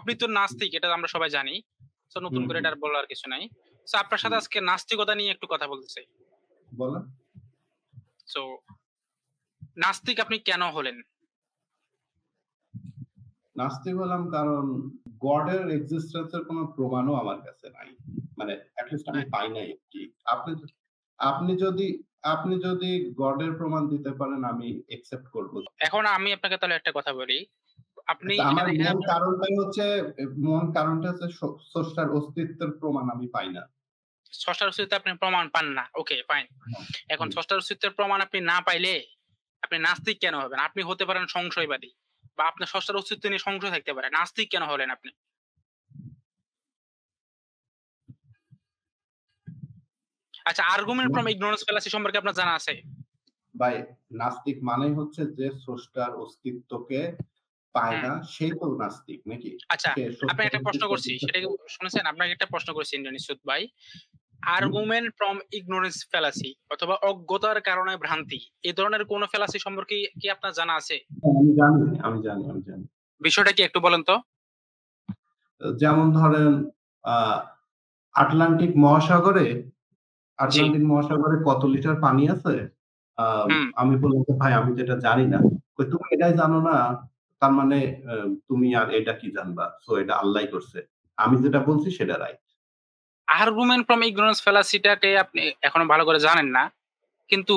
আপনি তো নাস্তিক, এটা আমরা সবাই জানি। তো নতুন করে এটা আর বলার কিছু নাই। তো আপনার সাথে আজকে নাস্তিকতা নিয়ে একটু কথা বলতে চাই। বলেন। তো নাস্তিক আপনি কেন হলেন? নাস্তিক হলাম কারণ গডের এক্সিস্টেন্স এর কোনো প্রমাণও আমার কাছে নাই। মানে এট লিস্ট আমি পাই নাই আরকি। আপনি আপনি যদি আপনি যদি গডের প্রমাণ দিতে পারেন আমি অ্যাকসেপ্ট করব। এখন আমি আপনাকে তাহলে একটা কথা বলি। আপনি আমার এখানে মূল কারণটা হচ্ছে স্রষ্টার অস্তিত্বের প্রমাণ আমি পাই না। স্রষ্টার অস্তিত্বের আপনি প্রমাণ পান না। ওকে, ফাইন। এখন স্রষ্টার অস্তিত্বের প্রমাণ আপনি না পাইলে আপনি নাস্তিক কেন হবেন? আপনি হতে পারেন সংশয়বাদী বা আপনার স্রষ্টার অস্তিত্ব নিয়ে সংশয় থাকতে পারে। নাস্তিক কেন হলেন আপনি? আচ্ছা, আর্গুমেন্ট ফ্রম ইগনোরেন্স ফ্যালাসি সম্পর্কে আপনার জানা আছে? ভাই, নাস্তিক মানেই হচ্ছে যে স্রষ্টার অস্তিত্বকে পায় না, সেই তো নাস্তিক নাকি? আচ্ছা, আপনাকে একটা প্রশ্ন করছি, সেটা কি শুনেছেন? আপনাকে একটা প্রশ্ন করছি ইন্দ্রনিসুদ ভাই। আর্গুমেন্ট ফ্রম ইগনোরেন্স ফ্যালাসি অথবা অজ্ঞতার কারণে ভ্রান্তি, এই ধরনের কোন ফ্যালাসি সম্পর্কে কি আপনার জানা আছে? আমি জানি। বিষয়টা কি একটু বলেন তো? যেমন ধরেন আটলান্টিক মহাসাগরে কত লিটার পানি আছে? আমি বললাম যে, "ভাই আমি তো এটা জানি না।" কয়, "তুমি এটাই জানো না? তার মানে তুমি আর এটা কি জানবা? সো এটা আল্লাহই করছে। আমি যেটা বলছি সেটা রাইট।" আর্গুমেন্ট ফ্রম ইগনোরেন্স ফ্যালাসিটাকে আপনি এখনো ভালো করে জানেন না। কিন্তু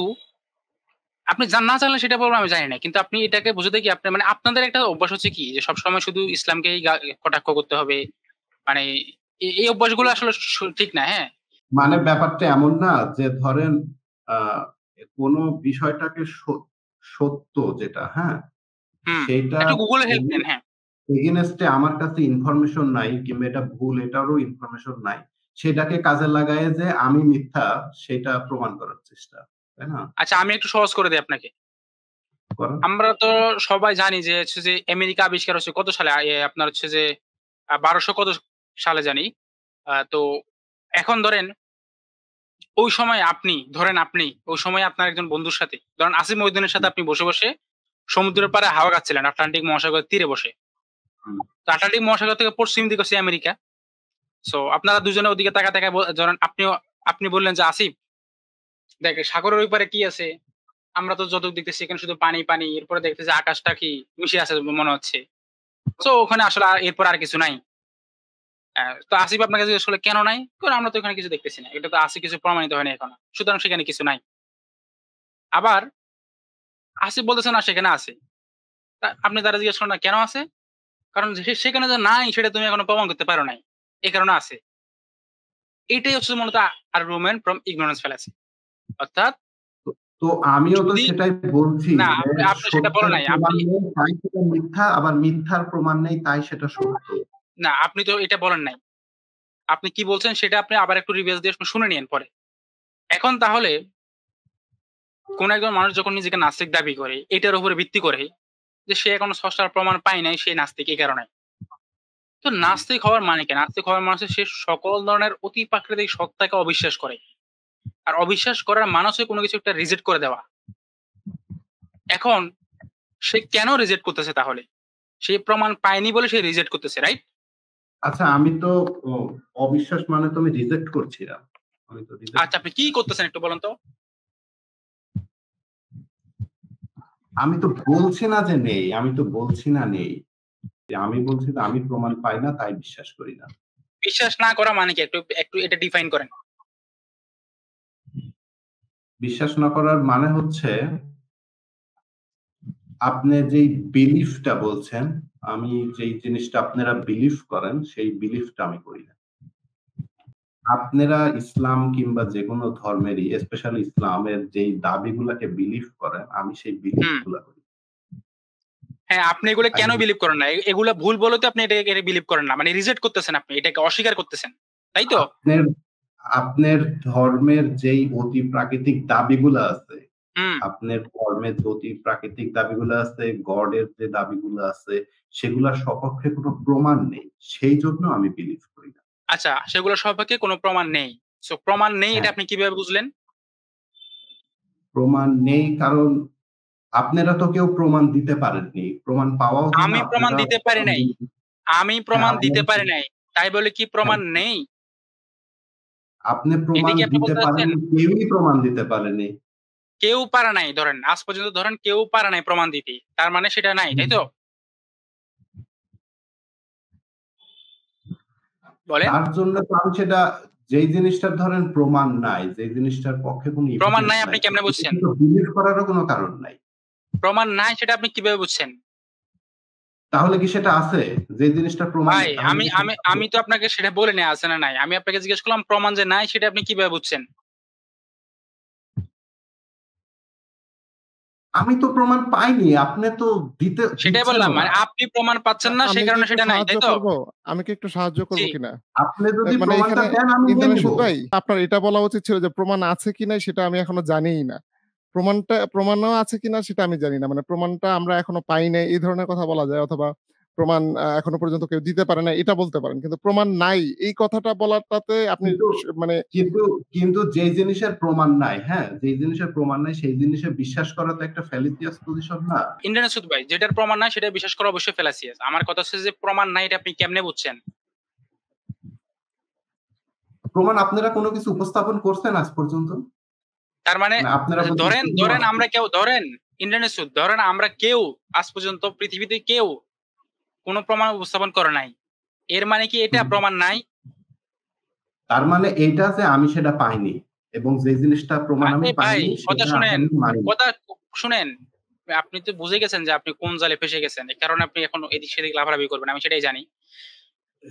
আপনি না জানলে সেটা বলবো আমি জানি না। কিন্তু আপনি এটাকে বোঝাতে কি আপনি মানে আপনাদের একটা অভ্যাস হচ্ছে কি যে সবসময় শুধু ইসলামকেই কটাক্ষ করতে হবে। মানে এই অভ্যাসগুলো আসলে ঠিক না, হ্যাঁ? মানে ব্যাপারটা এমন না যে ধরেন আ কোন বিষয়টাকে সত্য যেটা, হ্যাঁ? সেইটা একটু গুগলে হেল্প নেন, হ্যাঁ। এগেইনস্ট এ আমার কাছে ইনফরমেশন নাই কিংবা এটা ভুল এটারও ইনফরমেশন নাই। সেটাকে কাজে লাগায়ে যে আমি মিথ্যা সেটা প্রমাণ করার চেষ্টা। তাই না? আচ্ছা, আমি একটু সহজ করে দেই আপনাকে। করেন। আমরা তো সবাই জানি যে হচ্ছে যে আমেরিকা আবিষ্কার হচ্ছে কত সালে? আপনার হচ্ছে যে ১২০০ কত সালে জানি। তো এখন ধরেন ওই সময় আপনি ওই সময় আপনার একজন বন্ধুর সাথে ধরেন আসিফ মহিউদ্দিনের সাথে আপনি বসে সমুদ্রের পাড়ে হাওয়া খাচ্ছিলেন আটলান্টিক মহাসাগরের তীরে বসে। হুম। তো আটলান্টিক মহাসাগর থেকে পশ্চিম দিকে হচ্ছে আমেরিকা। সো আপনারা দুজনে ওদিকে তাকায় ধরেন আপনি বললেন যে, "আসিফ, দেখ সাগরের ওই পারে কি আছে? আমরা তো যতদূর দেখতেছি এখানে শুধু পানি, পানি। এরপরে দেখতেছি আকাশটা কি মিশে আছে মনে হচ্ছে। সো ওখানে আসলে এরপর আর কিছু নাই।" তো আসিফ আপনাকে জিজ্ঞেস করলো, "কেন নাই?" কই, "আমরা তো এখানে কিছু দেখতেছি না। এটা তো আছে কিছু প্রমাণিত হয়নি এখনো। সুতরাং সেখানে কিছু নাই।" আবার আসিফ বলতেছে, "না, সেখানে আছে।" আপনি তারা জিজ্ঞেস করেন, "না, কেন আছে?" কারণ সেখানে যে নাই সেটা তুমি এখনো প্রমাণ করতে পারো নাই। এই কারণে আছে। এটাই হচ্ছে মূলত আর্গুমেন্ট ফ্রম ইগনোরেন্স ফ্যালাসি। অর্থাৎ তো তো আমিও তো যদি সেটাই বলছি না, যে আপনি সেটা বলেন সত্যের নাই। প্রমাণ নেই তাই সেটা মিথ্যা, আবার মিথ্যার প্রমাণ নেই তাই সেটা সত্য। না, আপনি তো এটা বলেন নাই। আপনি কি বলছেন সেটা আপনি আবার একটু রিভাইজ দিয়ে শুনে নিয়েন পরে। এখন তাহলে কোন একজন মানুষ যখন নিজেকে নাস্তিক দাবি করে, এটার উপরে ভিত্তি করে যে সে এখনো স্রষ্টার প্রমাণ পায় নাই, সে নাস্তিক এই কারণে। তো নাস্তিক হওয়ার মানে কি? নাস্তিক হওয়ার মানে হচ্ছে সে সকল ধরনের অতি প্রাকৃতিক সত্তাকে অবিশ্বাস করে। আর অবিশ্বাস করার মানে হচ্ছে কোন কিছু একটা রিজেক্ট করে দেওয়া। এখন সে কেন রিজেক্ট করতেছে তাহলে? সে প্রমাণ পায়নি বলে সে রিজেক্ট করতেছে, রাইট? আচ্ছা, আমি তো ও অবিশ্বাস মানে তো আমি রিজেক্ট করছি না। আমি তো রিজেক্ট আচ্ছা, আপনি কি করতেছেন একটু বলেন তো? আমি তো বলছি না যে নেই। আমি তো বলছি না নেই। আমি বলছি যে আমি প্রমাণ পাই না তাই বিশ্বাস করি না। বিশ্বাস না করা মানে কি? একটু একটু এটা ডিফাইন করেন। বিশ্বাস না করার মানে হচ্ছে আপনি যেই বিলিফটা বলছেন, আমি যেই জিনিসটা আপনারা বিলিভ করেন সেই বিলিফটা আমি করি না। আপনারা ইসলাম কিংবা যেকোনো ধর্মেরই স্পেশালি ইসলামের যেই দাবিগুলাকে বিলিভ করেন, আমি সেই বিলিফ হুম। গুলা করি। হ্যাঁ, আপনি এগুলো কেন আমি বিলিভ করেন না? এগুলা ভুল বলে তো আপনি এটা বিলিভ করেন না। মানে রিজেক্ট করতেছেন আপনি। এটাকে অস্বীকার করতেছেন। তাই তো? আপনার আপনার ধর্মের যেই অতি প্রাকৃতিক দাবিগুলা আছে, হুম। আপনার ধর্মের যে অতি প্রাকৃতিক দাবিগুলা আছে, গডের যে দাবিগুলো আছে, সেগুলার সপক্ষে কোন প্রমাণ নেই। সেইজন্য আমি বিলিভ করি না। আচ্ছা, সেগুলো সর্বাপেক্ষে কোনো প্রমাণ নেই। সো প্রমাণ নেই এটা হ্যাঁ, আপনি কিভাবে বুঝলেন? প্রমাণ নেই কারণ আপনারা তো কেউ প্রমাণ দিতে পারেননি। প্রমাণ পাওয়াও যায় না, আমি প্রমাণ আপনারা দিতে পারি প্রমাণ নাই। দিন আমি প্রমাণ দিতে পারি নাই, তাই বলে কি প্রমাণ নেই? আপনি এটা প্রমাণ কি আপনি দিতে বলতে চাচ্ছেন? পারেননি, কেউই প্রমাণ দিতে পারেনি। কেউ পারে নাই, ধরেন আজ পর্যন্ত ধরেন কেউ পারে নাই প্রমাণ দিতে। তার মানে সেটা নাই, তাই তো? বলেন? তার জন্য তো আমি সেটা, যেই জিনিসটার ধরেন প্রমাণ নাই, যেই জিনিসটার পক্ষে কোনো প্রমাণ এভিডেন্স নাই আপনি নাই, কেমনে বুঝছেন? তো বিলিভ করারও কোনো কারণ নাই। প্রমাণ নাই সেটা আপনি কিভাবে বুঝছেন? তাহলে কি সেটা আছে? যে জিনিসটার প্রমাণ ভাই নাই তাহলে আমি কি আমি সেটা আছে? আমি তো আপনাকে সেটা বলিনি আছে না নাই। আমি আপনাকে জিজ্ঞেস করলাম প্রমাণ যে নাই সেটা আপনি কিভাবে বুঝছেন? আমি তো প্রমাণ পাইনি। আপনি তো সেটাই বললাম। দিচ্ছেনও না। মানে আপনি প্রমাণ পাচ্ছেন না সেই আমি কি কারণে একটু সেটা নাই, সাহায্য তাই তো? করব? আমি কি একটু সাহায্য করব জি। কিনা? আপনি যদি মানে প্রমাণটা এখানে দেন আমি নিয়ে ইন্দ্রানী নিব। সুদ ভাই, আপনার এটা বলা উচিত ছিল যে প্রমাণ আছে কিনা সেটা আমি এখনো জানিই না। প্রমাণও আছে কিনা সেটা আমি জানি না। মানে প্রমাণটা আমরা এখনো পাই নাই এই ধরনের কথা বলা যায়, অথবা প্রমাণ এখনো পর্যন্ত কেউ দিতে পারে না এটা বলতে পারেন। কিন্তু প্রমাণ নাই এই কথাটা বলাটাতে আপনি কিন্তু মানে কিন্তু কিন্তু যেই জিনিসের প্রমাণ নাই, হ্যাঁ? যেই জিনিসের প্রমাণ নাই সেই জিনিসে বিশ্বাস করা তো একটা ফ্যালিসিয়াস পজিশন না? ইন্দ্রানী সুদ ভাই, যেটার প্রমাণ নাই সেটা বিশ্বাস করা অবশ্যই ফেলাসিয়াস। আমার কথা হচ্ছে যে প্রমাণ নাই এটা আপনি কেমনে বুঝছেন? প্রমাণ আপনারা কোনো কিছু উপস্থাপন করছেন আজ পর্যন্ত? তার মানে মানে আপনারা বলছেন ধরেন সেগুলো ধরেন আছে। আমরা কেউ ধরেন ইন্দ্রানী সুদ ধরেন আমরা কেউ আজ পর্যন্ত পৃথিবীতে কেউ কোনো প্রমাণ উপস্থাপন করে নাই। এর মানে কি এটা হুম। প্রমাণ নাই? তার মানে এইটা যে আমি সেটা পাইনি এবং যে জিনিসটা প্রমাণ আমি আরে ভাই পাইনি কথা সেটা শুনেন, আমি মানিনি। কথা শুনেন। আপনি তো বুঝে গেছেন যে আপনি কোন জালে ফেঁসে গেছেন। এই কারণে আপনি এখন এদিক সেদিক লাফালাফি করবেন। আমি সেটাই জানি।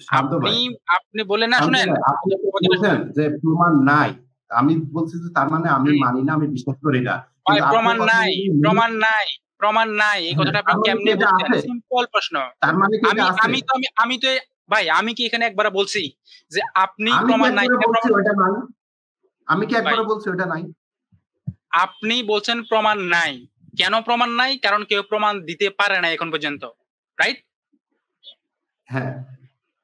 শান্ত আপনি ভাই, আপনি বললেন না শান্ত শুনেন, ভাই, আপনি তো কথাটা বলছেন শুনেন। যে প্রমাণ নাই। আমি বলছি যে তার মানে আমি হুম, মানি না, আমি বিশ্বাস করি না। ভাই কিন্তু আপনার প্রমাণ কথা নাই, অনুযায়ী প্রমাণ নাই, প্রমাণ নাই। এই হ্যাঁ, কথাটা আপনি তার মানে কি কেমনে এটা বুঝছেন? আছে? সিম্পল প্রশ্ন। তার মানে কি এটা আমি আছে? আমি তো আমি আমি তো ভাই আমি কি এখানে একবার বলছি যে আপনি আমি কি প্রমাণ নাই একবারে এটা বলছি প্রমাণ ওইটা নাই? আমি কি ভাই একবারে বলছি ওইটা নাই? আপনি বলছেন প্রমাণ নাই। কেন প্রমাণ নাই? কারণ কেউ প্রমাণ দিতে পারে না এখন পর্যন্ত। রাইট? হ্যাঁ।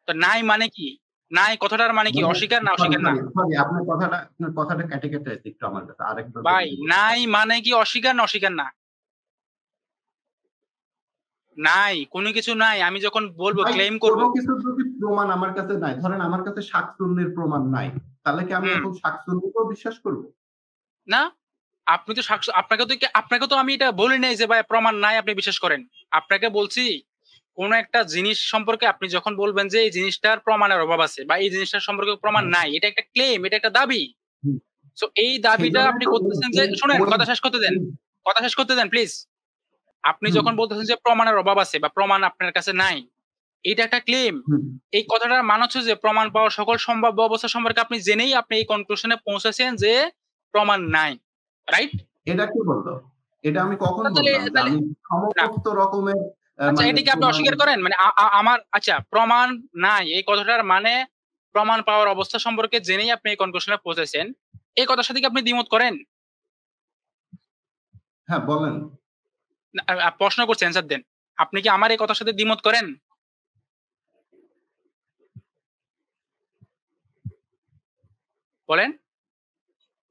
তো নাই মানে কি? নাই কথাটার মানে কি? মানে অস্বীকার না সরি, অস্বীকার না? সরি, সরি, আপনার কথাটা কেটে যাচ্ছে একটু আমার কাছে। আরেকবার ভাই বললেই বলতে নাই পারবেন। মানে কি অস্বীকার না অস্বীকার না? নাই, কোন কিছু নাই। আমি যখন বলব ভাই ক্লেইম করব কোন কিছুর যদি প্রমাণ আমার কাছে নাই, ধরেন আমার কাছে শাকচুন্নির প্রমাণ নাই। তাহলে কি আমি হুম, এখন শাকচুন্নিকেও বিশ্বাস করব? না আপনি তো আপনাকে তো আমি এটা বলি নাই যে ভাই প্রমাণ নাই আপনি বিশ্বাস করেন। আপনাকে বলছি কোন একটা জিনিস সম্পর্কে আপনি যখন বলবেন যে এই জিনিসটার প্রমাণের অভাব আছে বা এই জিনিসটার সম্পর্কে প্রমাণ হ্যাঁ। নাই, এটা একটা ক্লেম, এটা একটা দাবি। হুম। সো এই দাবিটা সেইজন্যই আপনি তো করতেছেন যে ওই শুনেন ওই কথা শেষ করতে দেন। ওই কথা শেষ করতে দেন প্লিজ। আপনি হুম, যখন বলতেছেন যে প্রমাণের অভাব আছে বা প্রমাণ আপনার কাছে নাই, এটা একটা ক্লেম। হুম। এই কথাটার মানে হচ্ছে যে প্রমাণ পাওয়ার সকল সম্ভাব্য অবস্থা সম্পর্কে আপনি জেনেই আপনি এই কনক্লুশনে পৌঁছেছেন যে প্রমাণ নাই। রাইট? এটা কে বলল? এটা আমি কখন তাহলে বললাম যে তাহলে আমি না। সমস্ত রকমের আচ্ছা মানে এটা কি আপনি প্রমাণ। অস্বীকার করেন? মানে আমার আচ্ছা প্রমাণ নাই এই কথাটার মানে প্রমাণ পাওয়ার অবস্থা সম্পর্কে জেনেই আপনি এই কনক্লুশনে পৌঁছেছেন। এই কথার সাথে কি আপনি দ্বিমত করেন? হ্যাঁ, বলেন। না, প্রশ্ন করছি অ্যান্সার দেন। আপনি কি আমার এই কথার সাথে দ্বিমত করেন? বলেন।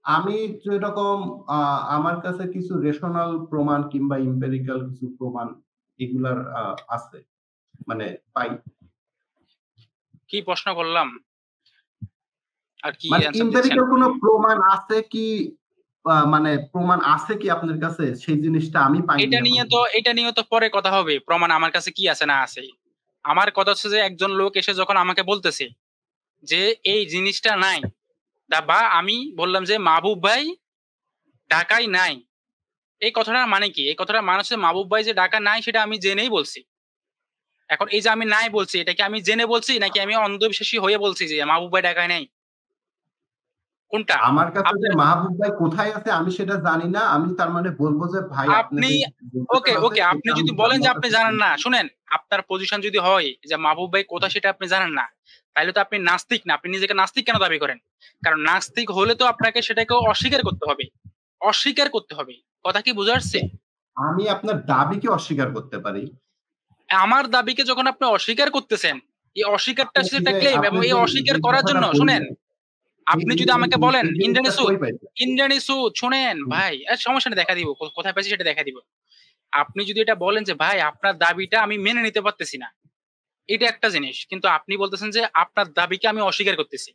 আমি যেরকম আ আমার কাছে কিছু রেশনাল প্রমাণ কিংবা এম্পিরিক্যাল কিছু প্রমাণ এগুলার আছে। মানে পাই। কি প্রশ্ন করলাম? আর কি মানে অ্যান্সার দিচ্ছেন? এম্পিরিক্যাল কোন প্রমাণ আছে কি, মানে প্রমাণ আছে কি আপনার কাছে? সেই জিনিসটা আমি পাইনি এখন পর্যন্ত। এটা নিয়ে তো পরে কথা হবে। প্রমাণ আমার কাছে কি আছে না আছে। আমার কথা হচ্ছে যে একজন লোক এসে যখন আমাকে বলতেছে যে এই জিনিসটা নাই বা আমি বললাম যে মাহবুব ভাই ঢাকায় নাই। এই কথাটার মানে কি? এই কথাটার মানে হচ্ছে মাহবুব ভাই যে ঢাকা নাই সেটা আমি জেনেই বলছি। এখন এই যে আমি নাই বলছি এটা কি আমি জেনে বলছি নাকি আমি অন্ধবিশ্বাসী হয়ে বলছি যে মাহবুব ভাই ঢাকায় নাই? কোনটা? আমার কাছে যে আপনার মাহবুব ভাই কোথায় আছে আমি সেটা জানি না। আমি তার মানে বলব যে ভাই আপনি আপনি যে বলতেছেন ওকে, আছে ওকে সেটা আপনি আমি যদি বলেন যে আমার আপনি কাছে জানেন নাই। না, শুনেন আপনার পজিশন যদি হয় যে মাহবুব ভাই কোথায় সেটা আপনি জানেন না, তাহলে তো আপনি নাস্তিক না। আপনি নিজেকে নাস্তিক কেন দাবি করেন? কারণ নাস্তিক হলে তো আপনাকে সেটাকে অস্বীকার করতে হবে। অস্বীকার করতে হবে। কথা কি বুঝা আসছে? আমি আপনার দাবিকে অস্বীকার করতে পারি। আমার দাবিকে যখন আপনি অস্বীকার করতেছেন, এই অস্বীকারটা আপনি হচ্ছে এই একটা যে ক্লেম এবং আপনি এই যে অস্বীকার যে করার কথাটা জন্য শুনেন, বললেন, এই আপনি এই যদি এই আমাকে এই বলেন এই জিনিসটা ইন্দ্রানী সুদ, কই পাইছেন? ইন্দ্রানী সুদ শুনেন হুম, ভাই, সমস্যা নেই দেখা দিব। কোথায় পাইছি সেটা দেখা দিব। আপনি যদি এটা বলেন যে ভাই আপনার দাবিটা আমি মেনে নিতে পারতেছি না। এটা একটা জিনিস। কিন্তু আপনি বলতেছেন যে আপনার দাবিকে আমি অস্বীকার করতেছি।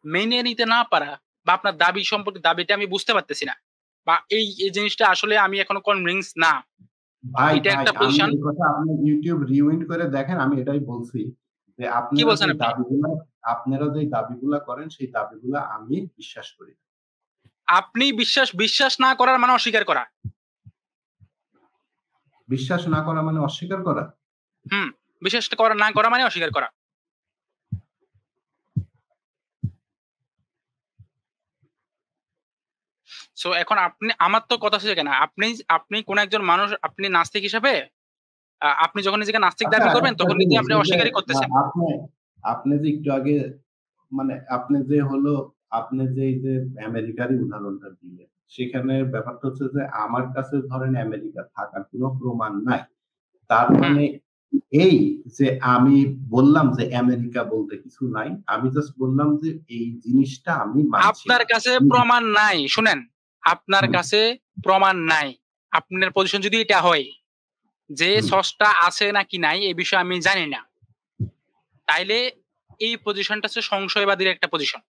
মেনে নিতে না পারা বা আপনার দাবি সম্পর্কে দাবিটা আমি বুঝতে পারতেছি না, বা এই জিনিসটা আসলে আমি এখনো কনভিন্স না, ভাই এটা ভাই একটা আমি পজিশন। এই কথা আপনি ইউটিউব রিউইন্ড করে দেখেন, আমি এটাই বলছি যে কি আপনারা বলছেন যে আপনি? দাবিগুলা করেন সেই দাবিগুলা আমি বিশ্বাস করি না। আপনি বিশ্বাস না করার মানে অস্বীকার করা। বিশ্বাস না করা মানে অস্বীকার করা? হুম, বিশ্বাস করা না করা মানে অস্বীকার করা। সো এখন আপনি, আমার তো কথা হচ্ছে কেন, আপনি আপনি কোন একজন মানুষ, আপনি নাস্তিক হিসাবে আপনি যখন নিজেকে নাস্তিক আচ্ছা দাবি করবেন একটা তখন কিন্তু জিনিস, আপনি এই যে অস্বীকারই করতেছেন। আপনি আপনি যে একটু আগে মানে আপনি যে এই যে আমেরিকারই উদাহরণটা দিলেন, সেখানে ব্যাপারটা হচ্ছে যে আমার কাছে ধরেন আমেরিকা থাকার কোনো প্রমাণ নাই। তার হুম, মানে এই যে আমি বললাম যে আমেরিকা বলতে কিছু নাই। আমি জাস্ট বললাম যে এই জিনিসটা আমি মানছি আপনার না। কাছে আমি প্রমাণ নাই, শুনেন, আপনার হুম, কাছে প্রমাণ নাই। আপনার পজিশন যদি এটা হয় যে হুম। সসটা আছে নাকি নাই এই বিষয়ে আমি জানি না, তাইলে এই পজিশনটা হচ্ছে সংশয়বাদীর একটা পজিশন।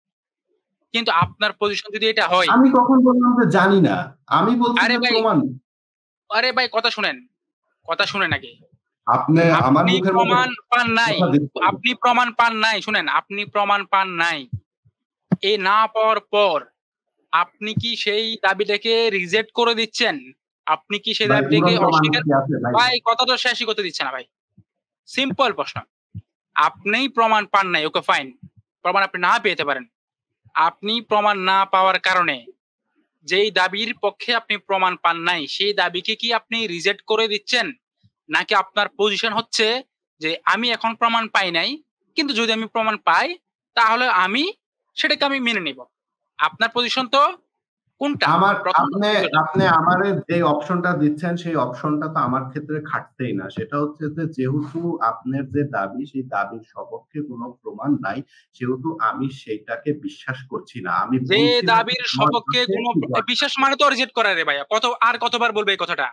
কিন্তু আপনার পজিশন যদি এটা হয়, আমি কখন বললাম যে জানি না? আমি বলছি আরে যে ভাই, প্রমাণ। আরে ভাই কথা শুনেন, কথা শুনেন আগে। আপনি আমার আপনি মুখের মধ্যে প্রমাণ পান নাই, কথা দিচ্ছেন। আপনি প্রমাণ পান নাই, শুনেন, আপনি প্রমাণ পান নাই। এই না পাওয়ার পর আপনি কি সেই দাবিটাকে রিজেক্ট করে দিচ্ছেন? আপনি কি সেই ভাই দাবিটাকে উড়ন্ত মানুষ অস্বীকার, কি আছে ভাই? ভাই কথাটা শেষই করতে দিচ্ছে না ভাই। সিম্পল প্রশ্ন। আপনি প্রমাণ পান নাই, ওকে ফাইন, প্রমাণ আপনি না পেতে পারেন। আপনি প্রমাণ না পাওয়ার কারণে যেই দাবির পক্ষে আপনি প্রমাণ পান নাই সেই দাবিকে কি আপনি রিজেক্ট করে দিচ্ছেন, নাকি আপনার পজিশন হচ্ছে যে আমি এখন প্রমাণ পাই নাই, কিন্তু যদি আমি প্রমাণ পাই তাহলে আমি সেটাকে আমি মেনে নিব? আপনার পজিশন তো কোনটা? আমার প্রথম আপনি দ্বিতীয়টা। আপনি আমারে যে অপশনটা দিচ্ছেন সেই অপশনটা তো আমার ক্ষেত্রে খাটছেই না। সেটা হচ্ছে যে যেহেতু আপনার যে দাবি সেই দাবির সপক্ষে কোনো প্রমাণ নাই, সেহেতু আমি সেইটাকে বিশ্বাস করছি না। আমি যে বলছি না যে দাবির আমার সপক্ষে কাছে কোনো কি দরকার। বিশ্বাস মানে তো রিজেক্ট করা রে ভাইয়া, কতবার বলবে এই কথাটা?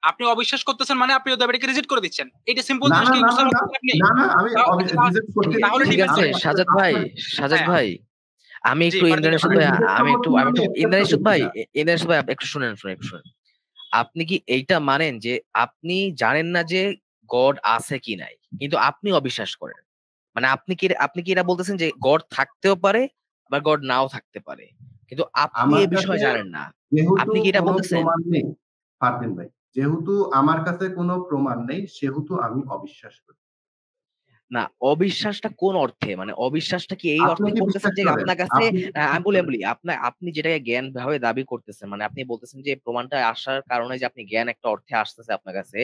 আপনি অবিশ্বাস করতেছেন মানে আপনি ওই দাবিটাকে রিজেক্ট করে দিচ্ছেন। এটা সিম্পল না, জিনিস না, কি না, বুঝতে না, না, পারছেন আপনি? না, না, আমি আচ্ছা রিজেক্ট করছি না। তাহলে ঠিক ডিফেন্স আছে করেন। সাজাদ ভাই, সাজাদ হ্যাঁ, ভাই, আমি জি একটু পারতেন ইন্দ্রাণী ভাই। ভাই, রিজেক্ট তো আমি একটু করছি না, আমি আমি একটু অ্যাকসেপ্ট ইন্দ্রাণী ও করছি ভাই, না। ইন্দ্রাণী ভাই একটু শুনেন, একটু শুনেন। আপনি কি এইটা মানেন যে আপনি জানেন না যে গড আছে কি নাই, কিন্তু আপনি অবিশ্বাস করেন? মানে আপনি কি এটা বলতেছেন যে গড থাকতেও পারে বা গড নাও থাকতে পারে, কিন্তু আপনি আমার এই কাছে বিষয়ে জানেন না? যেহেতু আপনি কি এটা কোনো বলতেছেন? প্রমাণ নেই, ফারদিন ভাই, যেহেতু আমার কাছে কোনো প্রমাণ নেই সেহেতু আমি অবিশ্বাস করি। না, অবিশ্বাসটা কোন অর্থে? মানে অবিশ্বাসটা কি এই আপনি অর্থে কি করতেছেন বিশ্বাস যে করেন? আপনার কাছে আপনি কি বিশ্বাস করেন? আমি বলি আপনি যেটাকে জ্ঞান ভাবে দাবি করতেছেন, মানে আপনি বলতেছেন যে প্রমাণটা আসার কারণে যে আপনি জ্ঞান একটা অর্থে আসতেছে আপনার কাছে,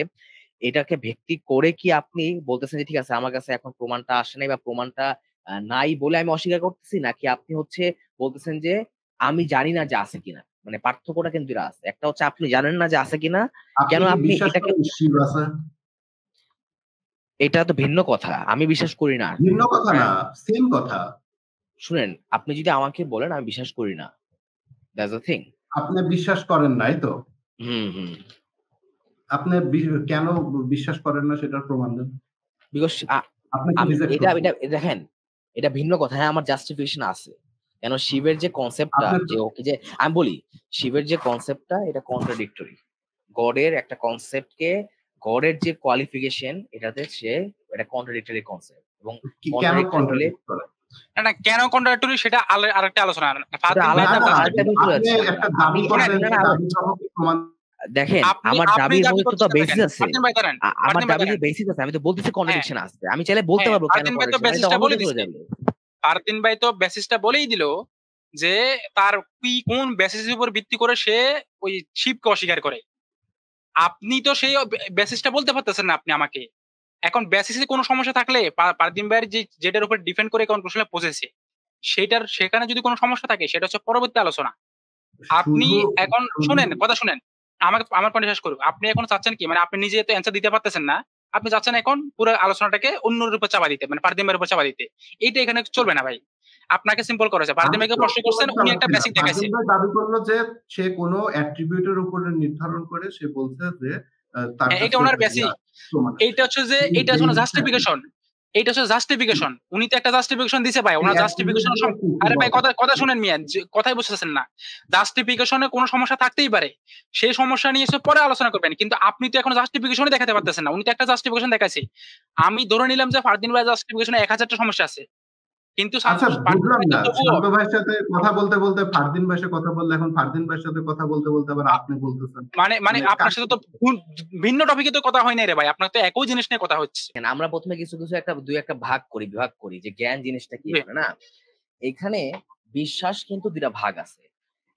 এটাকে ভিত্তি করে কি আপনি বলতেছেন যে ঠিক আছে আমার কাছে এখন প্রমাণটা আসে নাই বা প্রমাণটা নাই বলে আমি অস্বীকার করতেছি, নাকি আপনি হচ্ছে বলতেছেন যে আমি জানি না যে আছে কিনা? মানে পার্থক্যটা কিন্তু এটা আছে। একটা হচ্ছে আপনি জানেন না যে আছে কিনা, আপনি কেন কি আপনি বিশ্বাস এটাকে, করেন শিব আছে? এটা তো ভিন্ন কথা। আমি বিশ্বাস করি না। ভিন্ন কথা না, হ্যাঁ? সেম কথা। শুনেন, আপনি যদি আমাকে বলেন আমি বিশ্বাস করি না। That's the thing. আপনি বিশ্বাস করেন নাই তো? হুম, হুম। আপনি কেন বিশ্বাস করেন না সেটার প্রমাণ দেন। বিকজ আপনি কি আমি রিজেক্ট এটা করছেন? এটা দেখেন, এটা ভিন্ন কথা। হ্যাঁ, আমার জাস্টিফিকেশন আছে। কেন শিবের যে কনসেপ্টটা আপনি যে ওকে যে আমি বলি, শিবের যে কনসেপ্টটা এটা কন্ট্রাডিক্টরি। গডের একটা কনসেপ্টকে, গডের যে কোয়ালিফিকেশন এটাতে সে এটা কন্ট্রাডিক্টরি কনসেপ্ট, এবং কেন কন্ট্রাডিক্টরি হলে কন্ট্রাডিক্ট করে? না, না, কেন কন্ট্রাডিক্টরি সেটা আরেকটা আলোচনা। ওটা ফারদিন ভাই না, তো আলাদা না, বেসিসটা আরেকটা বলে, বিষয় চলে আপনি যাচ্ছে। একটা আমি দাবি শুনেন, করবেন, না, সেই না, দাবির সপক্ষে প্রমাণ। দেখেন আপনি আমার আপনি দাবির দাবি মধ্যে তো করতেছেন বেসিস দেখেন, আছে। ফারদিন ভাই দাঁড়ান, আমার ফারদিন ভাই দাবির দাঁড়ান। যে বেসিস আছে, আমি তো বলতেছি হ্যাঁ, কন্ট্রাডিকশন আছে। আমি চাইলে বলতে হ্যাঁ, পারবো কেন ফারদিন ভাই তো কন্ট্রাডিকশন, এটা বেসিসটা বলে অন্যদিকে চলে দিছে। যাবে। ফারদিন ভাই তো বেসিসটা বলেই দিল যে তার কি কোন বেসিসের উপর ভিত্তি করে সে ওই শিবকে অস্বীকার করে। আপনি তো সেই বেসিসটা বলতে পারতেছেন না আপনি আমাকে। এখন বেসিসে কোনো সমস্যা থাকলে পারদিন ভাইয়ের যেটার উপর ডিপেন্ড করে কনক্লুশনে পৌঁছেছে সেখানে যদি কোনো সমস্যা থাকে সেটা হচ্ছে পরবর্তী আলোচনা। আপনি শুধু এখন শুধু শুনেন, কথা শুনেন। আমার পয়েন্ট শেষ করুক। আপনি এখন চাচ্ছেন কি? মানে আপনি নিজে তো অ্যান্সার দিতে পারতেছেন না। আপনি চাচ্ছেন এখন পুরো আলোচনাটাকে অন্যের উপর চাপা দিতে, মানে ফারদিন ভাইয়ের উপর চাপা দিতে। এইটা এখানে চলবে না ভাই। আপনাকে সিম্পল করা যায়। ফারদিন আমি ভাইকে তো প্রশ্ন করছেন, উনি একটা চালাচ্ছি না। বেসিক দেখাইছে। ফারদিন ভাই দাবি করলো যে সে কোনো অ্যাট্রিবিউট এর উপরে নির্ধারণ করে সে বলছে যে তার হ্যাঁ, এটা কাছে ওনার বেসিক। প্রমাণ এইটা হচ্ছে যে সেই এটা হচ্ছে belief টা কি? জাস্টিফিকেশন। এইটা হচ্ছে জাস্টিফিকেশন। উনি তো একটা জাস্টিফিকেশন দিছে ভাই। এই ওনার এক মিনিট জাস্টিফিকেশন দিয়ে একটু আরে ভাই বলেন। কথা কথা শুনেন মিয়া। কথাই বুঝতেছেন না। জাস্টিফিকেশনে কোনো সমস্যা থাকতেই পারে। সেই সমস্যা নিয়ে এসে পরে আলোচনা করবেন। কিন্তু আপনি তো এখন জাস্টিফিকেশনই দেখাতে পারতেছেন না। উনি তো একটা জাস্টিফিকেশন দেখাইছে। আমি ধরে নিলাম যে ফারদিন ভাই জাস্টিফিকেশনে ১০০০ টা সমস্যা আছে। কিন্তু আচ্ছা ফারদিন বুঝলাম ভাই তো না। তবুও শান্ত ভাইয়ের সাথে কথা বলতে, বলতে ফারদিন ভাইয়ের সাথে কথা বললে এখন ফারদিন ভাইয়ের সাথে কথা বলতে, বলতে আবার আ আপনি বলতেছেন। মানে মানে মানে আপনার সাথে তো ভিন্ন টপিকে তো কথা হয় নাই রে ভাই। আপনার তো একই জিনিস নিয়ে কথা হচ্ছে। আমরা প্রথমে কিছু কিছু একটা দুই একটা বিভাগ করি যে জ্ঞান জিনিসটা কি জি। এখানে না। এখানে বিশ্বাস কিন্তু দুইটা ভাগ আছে।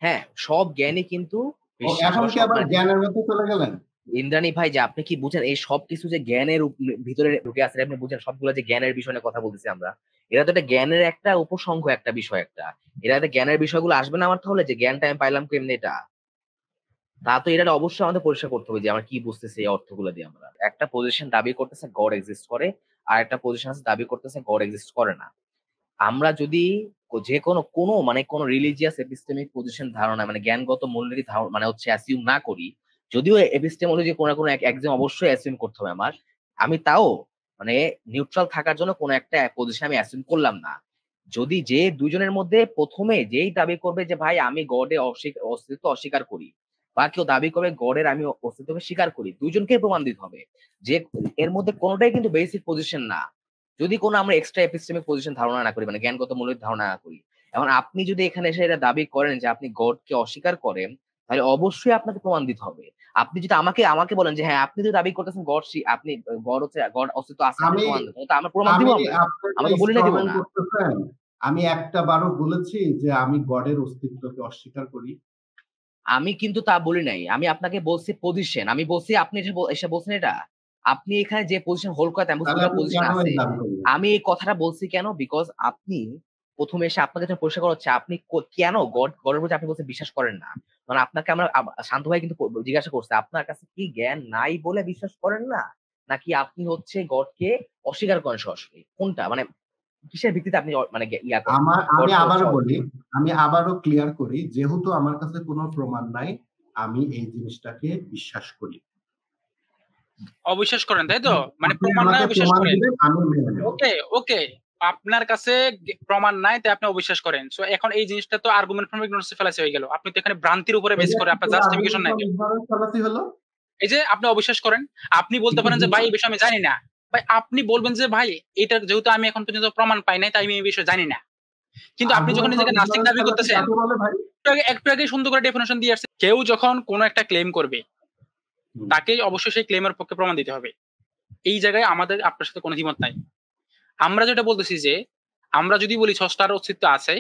হ্যাঁ, সব জ্ঞানই কিন্তু ও বিশ্বাস এখন বা কি সব আবার মানে জ্ঞানের মধ্যে চলে গেলেন? ইন্দ্রাণী ভাই যে আপনি কি বুঝেন এই সবকিছু যে জ্ঞানের ভিতরে ঢুকে আছে আপনি বুঝেন সবগুলো যে জ্ঞানের বিষয় নিয়ে কথা বলতেছি আমরা। এরা তো একটা জ্ঞানের একটা উপসংঘ একটা বিষয় একটা। এরা জ্ঞানের বিষয়গুলো আসবে না আমার তাহলে যে জ্ঞানটা আমি পাইলাম কেমনি এটা। তা তো এটা অবশ্যই আমাদের পরিষ্কার করতে হবে যে আমরা কি বুঝতেছি এই অর্থগুলো দিয়ে আমরা। একটা পজিশন দাবি করতেছে গড এক্সিস্ট করে, আর একটা পজিশন আছে দাবি করতেছে গড এক্সিস্ট করে না। আমরা যদি যে কোনো মানে কোনো রিলিজিয়াস এপিস্টেমিক পজিশন ধারণা মানে জ্ঞানগত মূলনীতি মানে হচ্ছে অ্যাসিউম না করি, যদিও এপিস্টেমোলজি কোনো না কোনো একজন অবশ্যই অ্যাসিউম করতে হবে আমার, আমি তাও মানে নিউট্রাল থাকার জন্য কোনো একটা পজিশন আমি অ্যাসিউম করলাম না। যদি যে দুইজনের মধ্যে প্রথমে যেই দাবি করবে যে ভাই আমি গডে অস্তিত্ব অস্বীকার করি, বা কেউ দাবি করবে গডের আমি অস্তিত্বকে স্বীকার করি, দুইজনকে প্রমাণ দিতে হবে যে এর মধ্যে কোনোটাই কিন্তু বেসিক পজিশন না। যদি কোনো আমরা এক্সট্রা এপিস্টেমিক পজিশন ধারণা না করি মানে জ্ঞানগত মূলের ধারণা না করি। এখন আপনি যদি এখানে এসে এটা দাবি করেন যে আপনি গডকে অস্বীকার করেন, তাহলে অবশ্যই আপনাকে প্রমাণ দিতে হবে। আপনি যদি আমাকে বলেন যে হ্যাঁ আপনি যদি দাবি করতেছেন আপনি গড হচ্ছে গড অস্তিত্ব আছে আপনি আমি প্রমাণ দেন, তো আমরা প্রমাণ দিব আমি আমরা। আমরা আপনাকে তো বলি না দিব স্ট্রম্যান না। করতেছেন। আমি একটা বারও বলেছি যে আমি গডের অস্তিত্বকে অস্বীকার করি। আমি কিন্তু তা বলি নাই। আমি আপনাকে বলছি পজিশন। আমি বলছি আপনি এসে বলছেন এটা। আপনি এখানে যে পজিশন হোল্ড করেন এমন তাহলে দুটো আপনি পজিশন কেন আছে। এই দাবি করলেন? আমি এই কথাটা বলছি কেন? বিকজ আপনি প্রথমে এসে আপনাকে যখন পরিষ্কার করা হচ্ছে আপনি কেন গডের প্রতি আপনি বলছেন বিশ্বাস করেন না। মানে আপনাকে আমরা শান্ত ভাই কিন্তু জিজ্ঞাসা করছে আপনার কাছে কি জ্ঞান নাই বলে বিশ্বাস করেন না? নাকি আপনি হচ্ছে গডকে অস্বীকার করেন সরাসরি? কোনটা? মানে কিসের ভিত্তিতে আপনি মানে ইয়া করেন? আমি গডকে আবারও বলি, আমি আবারও ক্লিয়ার করি, যেহেতু আমার কাছে কোনো প্রমাণ নাই, আমি এই জিনিসটাকে বিশ্বাস করি। অবিশ্বাস করেন তাই তো? মানে আপনি প্রমাণ নাই আমাকে অবিশ্বাস প্রমাণ করেন। দিবেন, আমি মেনে নেব। ওকে, ওকে। আপনার কাছে প্রমাণ নাই তাই আপনি অবিশ্বাস করেন। সো এখন এই জিনিসটা তো আর্গুমেন্ট ফ্রম ইগনোরেন্স ফেলাসি হয়ে গেল। আপনি তো এখানে ভ্রান্তির উপরে বেস এটা করে কি আপনার কোনো জাস্টিফিকেশন আর্গুমেন্ট নাই। ফ্রম ইগনোরেন্স ফ্যালাসি হলো? এই যে আপনি অবিশ্বাস করেন, আপনি বলতে একটু পারেন যে ভাই বুঝান। এই বিষয়ে আমি জানি না। ভাই আপনি বলবেন যে ভাই এটার যেহেতু আমি এখন পর্যন্ত প্রমাণ পাই নাই তাই আমি এই বিষয়ে জানি না। কিন্তু আপনি যখন আর্গুমেন্ট ফ্রম নিজেকে নাস্তিক ইগনোরেন্স দাবি ফ্যালাসি করতেছেন, কাকে বলে ভাই? একটু আগে সুন্দর করে ডেফিনিশন দিয়ে আসছে। কেউ যখন কোনো একটা ক্লেম করবে হুম। তাকে অবশ্যই সেই ক্লেমের পক্ষে প্রমাণ দিতে হবে। এই জায়গায় আমাদের আপনার সাথে কোনো দ্বিমত নাই। আমরা যেটা বলতেছি যে আমরা যদি বলি স্রষ্টার অস্তিত্ব আছে,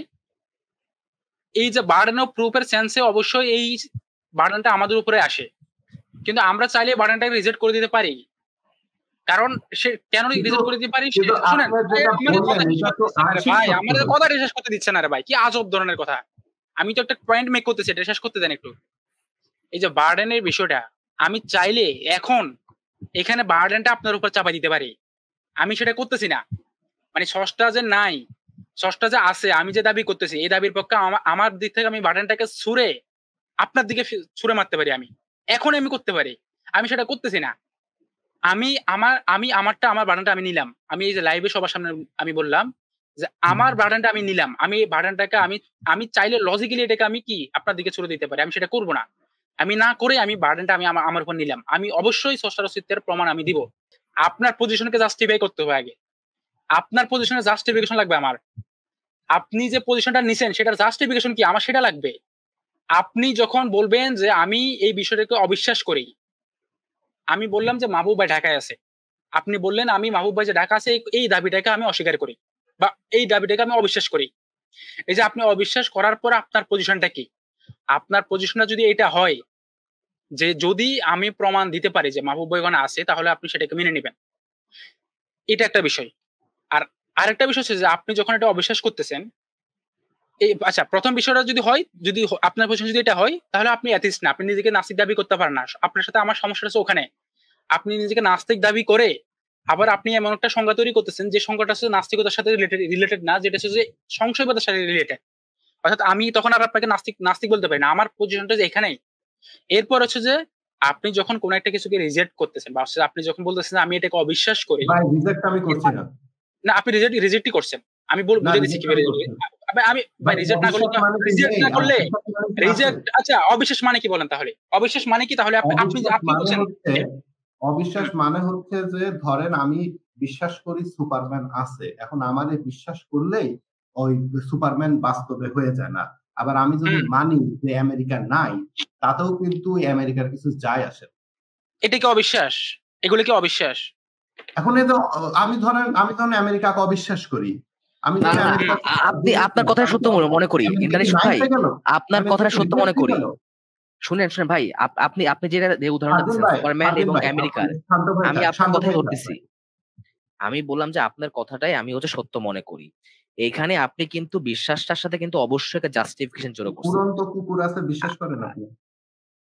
এই যে বার্ডেন অফ প্রুফের সেন্সে অবশ্যই এই বার্ডেনটা আমাদের উপরে আসে। কিন্তু আমরা চাইলে বার্ডেনটাকে রিজেক্ট করে দিতে পারি। কারণ সে কেন কিন্তু রিজেক্ট করে দিতে পারি কিন্তু শুনেন, আপনার ভাই যেটা আমাদের কথা বললেন শেষ এটা করতে তো দিচ্ছেন না রে আংশিক ভাই, সত্য আমাদের হলো। কথা শেষ করতে দিচ্ছে না রে ভাই, কি আজব ধরনের কথা। আমি তো একটা পয়েন্ট মেক করতেছি, এটা শেষ করতে দেন একটু। এই যে বার্ডেনের বিষয়টা, আমি চাইলে এখন এখানে বার্ডেনটা আপনার উপর চাপা দিতে পারি, আমি সেটা করতেছি না। মানে স্রষ্টা যে নাই, স্রষ্টা যে আছে, আমি যে দাবি করতেছি এই দাবির পক্ষে আমার দিক থেকে আমি বার্ডেনটাকে ছুঁড়ে আপনার দিকে ছুঁড়ে মারতে পারি। আমি এখন আমি করতে পারি, আমি সেটা করতেছি না। আমি আমারটা আমার বার্ডেনটা আমি নিলাম। আমি এই যে লাইভে সবার সামনে আমি বললাম যে আমার বার্ডেনটা আমি নিলাম। আমি এই বার্ডেনটাকে আমি চাইলে লজিক্যালি এটাকে আমি কি আপনার দিকে ছুড়ে দিতে পারি, আমি সেটা করব না। আমি না করে আমি বার্ডেনটা আমি আমার উপর নিলাম। আমি অবশ্যই স্রষ্টার অস্তিত্বের প্রমাণ আমি দিব। আপনার পজিশনকে জাস্টিফাই করতে হবে আগে। আপনার পজিশনের জাস্টিফিকেশন লাগবে আমার। আপনি যে পজিশনটা নিছেন সেটার জাস্টিফিকেশন কি আমার সেটা লাগবে। আপনি যখন বলবেন যে আমি এই বিষয়টাকে অবিশ্বাস করি, আমি বললাম যে মাহবুব ভাই ঢাকায় আছে, আপনি বললেন আমি মাহবুব ভাই যে ঢাকা আছে এই দাবিটাকে আমি অস্বীকার করি বা এই দাবিটাকে আমি অবিশ্বাস করি। এই যে আপনি অবিশ্বাস করার পর আপনার পজিশনটা কি? আপনার পজিশনটা যদি এটা হয় যে যদি আমি প্রমাণ দিতে পারি যে মাহবুব ভাই ওখানে আছে, তাহলে আপনি সেটাকে মেনে নেবেন। এটা একটা বিষয়। আর আরেকটা বিষয় হচ্ছে যে আপনি যখন এটা অবিশ্বাস করতেছেন, এই আচ্ছা প্রথম বিষয়টা যদি হয়, যদি আপনার পজিশন যদি এটা হয়, তাহলে আপনি অ্যাথিস্ট না, আপনি নিজেকে নাস্তিক দাবি করতে পারেন না। আপনার সাথে আমার সমস্যা আছে ওখানে। আপনি নিজেকে নাস্তিক দাবি করে আবার আপনি এমন একটা সংজ্ঞা তৈরি করতেছেন যে সংজ্ঞাটা হচ্ছে নাস্তিকতার সাথে রিলেটেড না, যেটা হচ্ছে যে সংশয়বাদের সাথে রিলেটেড। অর্থাৎ আমি তখন আর আপনাকে নাস্তিক নাস্তিক বলতে পারি না। আমার পজিশনটা যে এখানেই। এরপর হচ্ছে যে আপনি যখন কোন একটা কিছুকে রিজেক্ট করতেছেন বা আপনি যখন বলতেছেন আমি এটাকে অবিশ্বাস করি, ভাই রিজেক্ট আমি করছি না। না আপনি রিজেক্টই করছেন। আমি না বুঝে দিচ্ছি রিজেক্ট কিভাবে আমি করছি না। আমি ভাই ভাই রিজেক্ট না করলে অবিশ্বাস মানে কি রিজেক্ট নেই? না করলে অবিশ্বাস মানে কি আছে? রিজেক্ট, আচ্ছা অবিশ্বাস মানে কি বলেন তাহলে? অবিশ্বাস মানে কি তাহলে আপনি আপনি অবিশ্বাস আপনি মানে বলছেন হচ্ছে অবিশ্বাস হুম, মানে হচ্ছে যে ধরেন আমি বিশ্বাস করি সুপারম্যান আছে। এখন আমার এই বিশ্বাস করলেই ওই সুপারম্যান বাস্তবে হয়ে যায় না। আবার আমি যদি হুম, মানি যে আমেরিকা নাই, তাতেও কিন্তু এই আমেরিকার কিছু যায় আসে না। এটা কি অবিশ্বাস? এগুলো কি অবিশ্বাস? এখন এই যে আমি ধরেন আমেরিকাকে অবিশ্বাস করি। আমি না যদি না না হুম, আমেরিকাকে আপনি আপনার কথাটা সত্য মনে করি আমেরিকা কি ইন্টারেস্ট নাই ভাই, হয়ে গেল? আপনার কথাটা আমেরিকা কি সত্য মনে রিজেক্ট হয়ে করি। গেল? শুনেন ভাই, আপনি আপনি যে উদাহরণটা ফারদিন দিচ্ছেন ভাই, সুপারম্যান ফারদিন এবং ভাই, আপনি আমেরিকার, শান্ত হয়ে আমি যান, আপনার শান্ত কথাই হয়ে যান ধরতেছি। ভাই। আমি বললাম যে আপনার কথাটাই আমি সত্য মনে করি। এইখানে আপনি কিন্তু বিশ্বাসটার সাথে কিন্তু অবশ্যই একটা জাস্টিফিকেশন যোগ করছেন। উড়ন্ত কুকুর আছে বিশ্বাস করেন আপনি?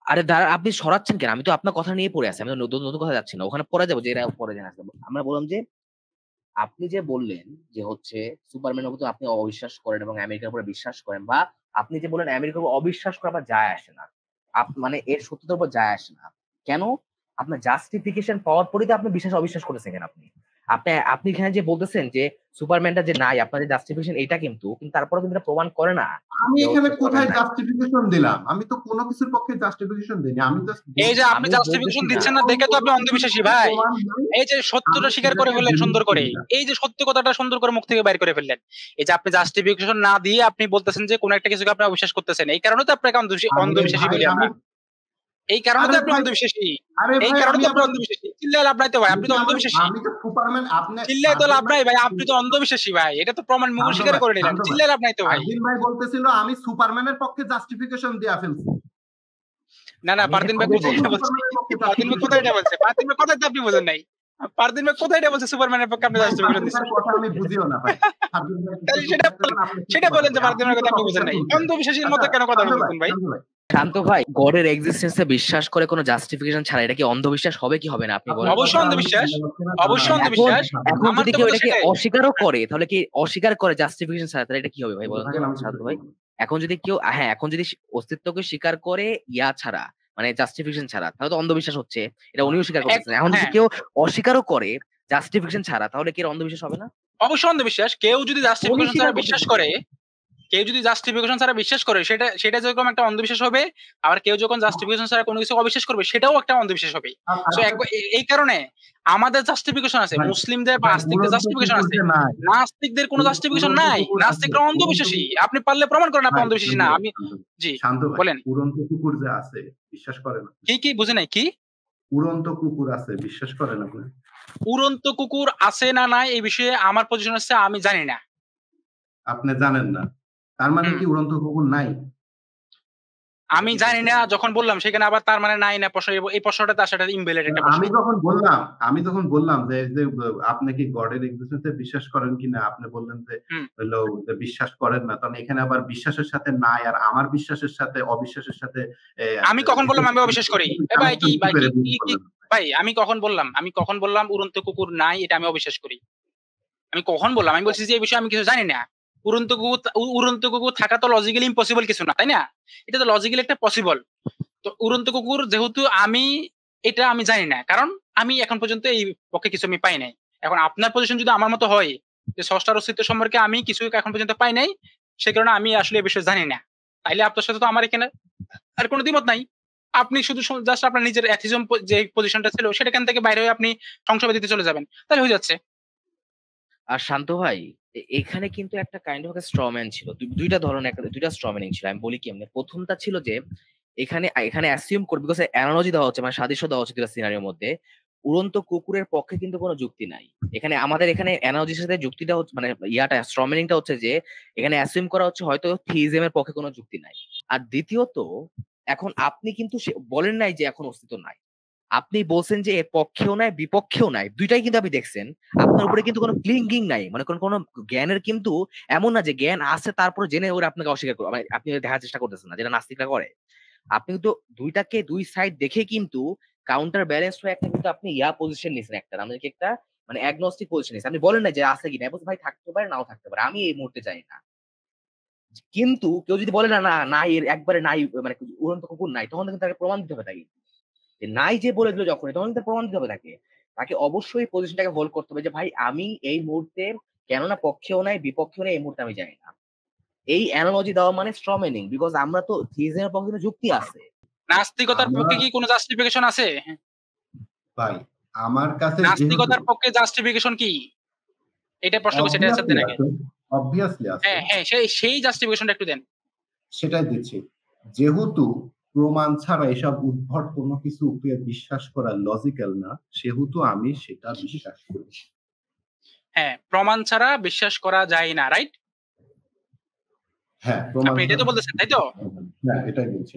আরে দাঁড়া, আপনি সরাচ্ছেন কেন? আমি তো আপনার কথা নিয়ে পড়ে আছি। আমি তো নতুন নতুন কথা যাচ্ছি না। ওখানে পরে যাবো যে এরা পরে জেনে আসবে। আমরা বললাম যে আপনি যে বললেন যে হচ্ছে সুপারম্যানের উপর আপনি অবিশ্বাস করেন এবং আমেরিকার উপরে বিশ্বাস করেন, বা আপনি যে বললেন আমেরিকার উপর অবিশ্বাস করা বা যায় আসে না। মানে এর সত্যতার উপর যায় আসে না। কেন? আপনার জাস্টিফিকেশন পাওয়ার পরেই তো আপনি বিশ্বাস অবিশ্বাস করেছেন কেন আপনি? আপনি আপনি এখানে যে বলতেছেন যে সুপারম্যানটা যে নাই, আপনার যে জাস্টিফিকেশন এটা কিন্তু তারপরে কিন্তু এটা প্রমাণ করে না আমি যে এখানে হচ্ছে সুপারম্যান কোথায় নাই। জাস্টিফিকেশন দিলাম? আমি তো কোনো কিছুর পক্ষে জাস্টিফিকেশন দিইনি। আমি জাস্ট এই যে বলছি আপনি আমি জাস্টিফিকেশন বলতেছি না। দিচ্ছেন না দেখে তো কোনো আপনি কিছুর অন্ধবিশ্বাসী পক্ষে ভাই। প্রমাণ নাই। এই যে সত্যটা আমি স্বীকার করে সেটাকে ফেললেন বিলিভ সুন্দর করে। করি না। এই যে সত্য কথাটা সুন্দর করে মুখ থেকে বাইর করে ফেললেন। এই যে আপনি জাস্টিফিকেশন না দিয়ে আপনি বলতেছেন যে কোন একটা কিছুকে আপনি অবিশ্বাস করতেছেন। এই কারণে তো আপনাকে আরে অন্ধবিশ্বাসী ভাই বলি আমরা। আমি এই কারণে তো আরে আপনি ভাই অন্ধবিশ্বাসী। আরে এই ভাই কারণে আমি তো আপনি আবার অন্ধবিশ্বাসী। চিল্লায় লাভ নাই তো ভাই, আমি আপনি কি তো আবার অন্ধবিশ্বাসী। আমি তো সুপারম্যান আপনি চিল্লায় তো ফারদিন লাভ ভাই নাই ভাই, আপনি তো অন্ধবিশ্বাসী ভাই। এটা তো প্রমাণ মুখ শান্ত স্বীকার ভাই করে নিলেন। শান্ত ভাই চিল্লায় লাভ নাই তো ভাই। ফারদিন ভাই বলতেছিল আমি সুপারম্যানের পক্ষে জাস্টিফিকেশন দিয়া ফেলছি। না, না আমি এটা পারদিন ভাই কবে কোথায় আমি এটা বললাম? বলছে? সুপারম্যানের পক্ষে পারদিন ভাই জাস্টিফিকেশন কোথায় এটা দিছি। বলছে? পারদিন ভাই কোথায় তো আপনি বোঝেন নাই। পারদিন ভাই কোথায় এটা বলছে সুপারম্যানের পক্ষে আপনি ভাই জাস্টিফিকেশন ফারদিন দিচ্ছেন? ভাইয়ের কথা আমি বুঝিও না ভাই। ফারদিন ভাই একটু তাহলে চুপ থাকতে দেন, আপনি একটু সেটা কথা বলেন যে কই। পারদিন আপনি ভাইয়ের তো কথা আপনি বুঝেন টপিকটা নাই। তুলছেন। অন্ধবিশ্বাসীর আচ্ছা মতো কেন কথা শান্ত ভাই বলতেছেন ভাই? শান্ত ভাই শান্ত ভাই, গডের এক্সিস্টেন্সে বিশ্বাস করে কোনো জাস্টিফিকেশন ছাড়া এটা কি অন্ধবিশ্বাস হবে কি হবে না আপনি বলেন আপনার তো কথা অবশ্যই আমাকে? আমি অন্ধবিশ্বাস, শুনতে পাচ্ছি না, তাহলে অবশ্যই আমি এখন অন্ধবিশ্বাস। থাকবো। এখন আমার যদি তো কেউ কথা এটাকে সেটাই। অস্বীকারও করে তাহলে কি অস্বীকার করে জাস্টিফিকেশন ছাড়া, তাহলে এটা কি হবে ভাই বলতে বলেন তো থাকেন আমি শান্ত কিছু ভাই? বলবো না। এখন যদি কেউ হ্যাঁ, এখন যদি অস্তিত্বকে স্বীকার করে ইয়া ছাড়া, মানে জাস্টিফিকেশন ছাড়া, তাহলে তো অন্ধবিশ্বাস হচ্ছে। এটা উনিও স্বীকার করতেছেন। এখন যদি হ্যাঁ, কেউ অস্বীকারও করে জাস্টিফিকেশন ছাড়া, তাহলে কি এর অন্ধবিশ্বাস হবে না? অবশ্যই অন্ধবিশ্বাস। কেউ যদি উনি জাস্টিফিকেশন স্বীকার ছাড়া বিশ্বাস করতেছে তো। করে, কেউ যদি জাস্টিফিকেশন ছাড়া বিশ্বাস করে সেটা সেটা যেরকম একটা অন্ধবিশ্বাস হবে, আবার কেউ যখন জাস্টিফিকেশন ছাড়া কোনো কিছু অবিশ্বাস করবে সেটাও একটা অন্ধবিশ্বাস হবে। আর সো আপনি এই কারণে আমাদের জাস্টিফিকেশন আছে, ভাই মুসলিমদের বা ভাই আস্তিকদের উড়ন্ত জাস্টিফিকেশন কুকুর আছে। যে নাই, নাস্তিকদের কোনো জাস্টিফিকেশন উড়ন্ত নাই। কুকুর আছে, নাস্তিকরা উড়ন্ত অন্ধবিশ্বাসী। কুকুর আপনি পারলে প্রমাণ করেন আপনি ভাই অন্ধবিশ্বাসী শান্ত না। ভাই আমি শান্ত ভাই জি শান্ত ভাই বলেন। উড়ন্ত কুকুর যে আছে বিশ্বাস করেন আপনি? কি বুঝে নাই কি? উড়ন্ত কুকুর আছে বিশ্বাস করেন আপনি? উড়ন্ত কুকুর আছে না নাই এই বিষয়ে আমার পজিশন হচ্ছে আমি জানি না। আপনি জানেন না, তার মানে হুম। কি উড়ন্ত কুকুর নাই? এটা আমি কি জানি বলতে না চান? যখন বললাম সেখানে আবার তার মানে নাই না প্রশ্ন, এই প্রশ্নটা তার সাথে ইনভ্যালিড একটা প্রশ্ন। আমি যখন বললাম যে আপনি কি গডের এক্সিস্টেন্সে বিশ্বাস করেন কিনা, আপনি বললেন যে হুম। হলো যে বিশ্বাস করেন না, তখন এখানে আবার বিশ্বাসের সাথে নাই আর আমার বিশ্বাসের সাথে অবিশ্বাসের সাথে আমি কখন বললাম আমি অবিশ্বাস করি? এ ভাই কি কানেকশন কি ভাই করে কি বিল্ড কি কি করলেন? ভাই আমি কখন বললাম উড়ন্ত কুকুর নাই এটা আমি অবিশ্বাস করি? আমি কখন বললাম? আমি বলছি যে এই বিষয়ে আমি কিছু জানি না। উড়ন্ত কুকুর থাকা তো লজিক্যালি ইম্পসিবল কিছু না, তাই না? এটা তো লজিক্যালি একটা পসিবল। তো উড়ন্ত কুকুর যেহেতু এটা আমি জানি না, কারণ আমি এখন পর্যন্ত এই পক্ষে কিছু আমি পাই নাই। এখন আপনার পজিশন যদি আমার মতো হয় যে স্রষ্টার অস্তিত্ব সম্পর্কে আমি কিছু এখন পর্যন্ত পাই নাই, সে কারণে আমি আসলে এই বিষয়ে জানি না, তাইলে আপনার সাথে তো আমার এখানে আর কোনো দ্বিমত নাই। আপনি শুধু জাস্ট আপনার নিজের অ্যাথিজম যে পজিশনটা ছিল সেটাখান থেকে বাইরে হয়ে আপনি ধ্বংসবাদিতে চলে যাবেন, তাহলে হয়ে যাচ্ছে। আর শান্ত ভাই, এখানে কিন্তু একটা কাইন্ড অফ স্ট্রম্যান ছিল। দুইটা ধরনের দুইটা স্ট্রম্যানিং ছিল। আমি বলি কেমনে। প্রথমটা ছিল যে এখানে এখানে অ্যাসিউম করবে, বিকজ অ্যানালজি দেওয়া হচ্ছে, মানে সাদৃশ্য দেওয়া হচ্ছে দুইটা সিনারিওর মধ্যে। উড়ন্ত কুকুরের পক্ষে কিন্তু কোনো যুক্তি নাই। এখানে আমাদের এখানে অ্যানালজির সাথে যুক্তিটা হচ্ছে, মানে ইয়াটা স্ট্রম্যানিংটা হচ্ছে যে এখানে অ্যাসিউম করা হচ্ছে হয়তো থিইজমের পক্ষে কোনো যুক্তি নাই। আর দ্বিতীয়ত, এখন আপনি কিন্তু বলেন নাই যে এখন অস্তিত্ব নাই। আপনি বলছেন যে এর পক্ষেও নাই বিপক্ষেও নাই, দুইটাই কিন্তু আপনি দেখছেন। আপনার উপরে কিন্তু কোনো ক্লিঙ্গিং নাই, মানে কোনো জ্ঞানের কিন্তু এমন না যে জ্ঞান আছে তারপরে জেনে ওরা আপনাকে অস্বীকার করবে, মানে আপনি দেখার চেষ্টা করতেছেন না, যেটা নাস্তিকরা করে। আপনি কিন্তু দুইটাকে দুই সাইড দেখে কিন্তু কাউন্টার ব্যালেন্স হয়ে একটা কিন্তু আপনি পজিশন নিয়েছেন, একটা আমাদেরকে একটা মানে অ্যাগনস্টিক পজিশন নিয়েছেন। আপনি বলেন না যে আছে কি না, ভাই থাকতে পারে নাও থাকতে পারে, আমি এই মুহূর্তে চাই না। কিন্তু কেউ যদি বলে না না নাই, এর একবারে নাই, মানে উড়ন্ত কুকুর নাই, তখন কিন্তু তাকে প্রমাণ দিতে হবে তাকে। যে নাই যে বলে দিল যখন, তখন কিন্তু প্রমাণ দিতে হবে তাকে। তাকে অবশ্যই পজিশনটাকে হোল্ড করতে হবে যে ভাই আমি এই মুহূর্তে কেননা পক্ষেও নাই বিপক্ষেও নাই এই মুহূর্তে আমি জানি না। এই অ্যানালজি দেওয়া মানে স্ট্র ম্যানিং, বিকজ আমরা তো থিওরির পক্ষে কিন্তু যুক্তি আছে। নাস্তিকতার পক্ষে কি কোনো জাস্টিফিকেশন আছে? ভাই আমার কাছে নাস্তিকতার পক্ষে জাস্টিফিকেশন কি? এটা প্রশ্ন করছি, এটা অ্যানসার দেন আগে। অবভিয়াসলি আছে। হ্যাঁ সেই জাস্টিফিকেশনটা একটু দেন। সেটাই দিচ্ছি। যেহেতু প্রমাণ ছাড়া এসব উদ্ভট কোনো কিছু উপরে বিশ্বাস করা লজিক্যাল না, সেহেতু আমি সেটা বিশ্বাস করি। হ্যাঁ, প্রমাণ ছাড়া বিশ্বাস করা যায় না, রাইট? হ্যাঁ, প্রমাণ আপনি এটাই তো বলতেছেন, তাই তো? হ্যাঁ, এটাই বলছি।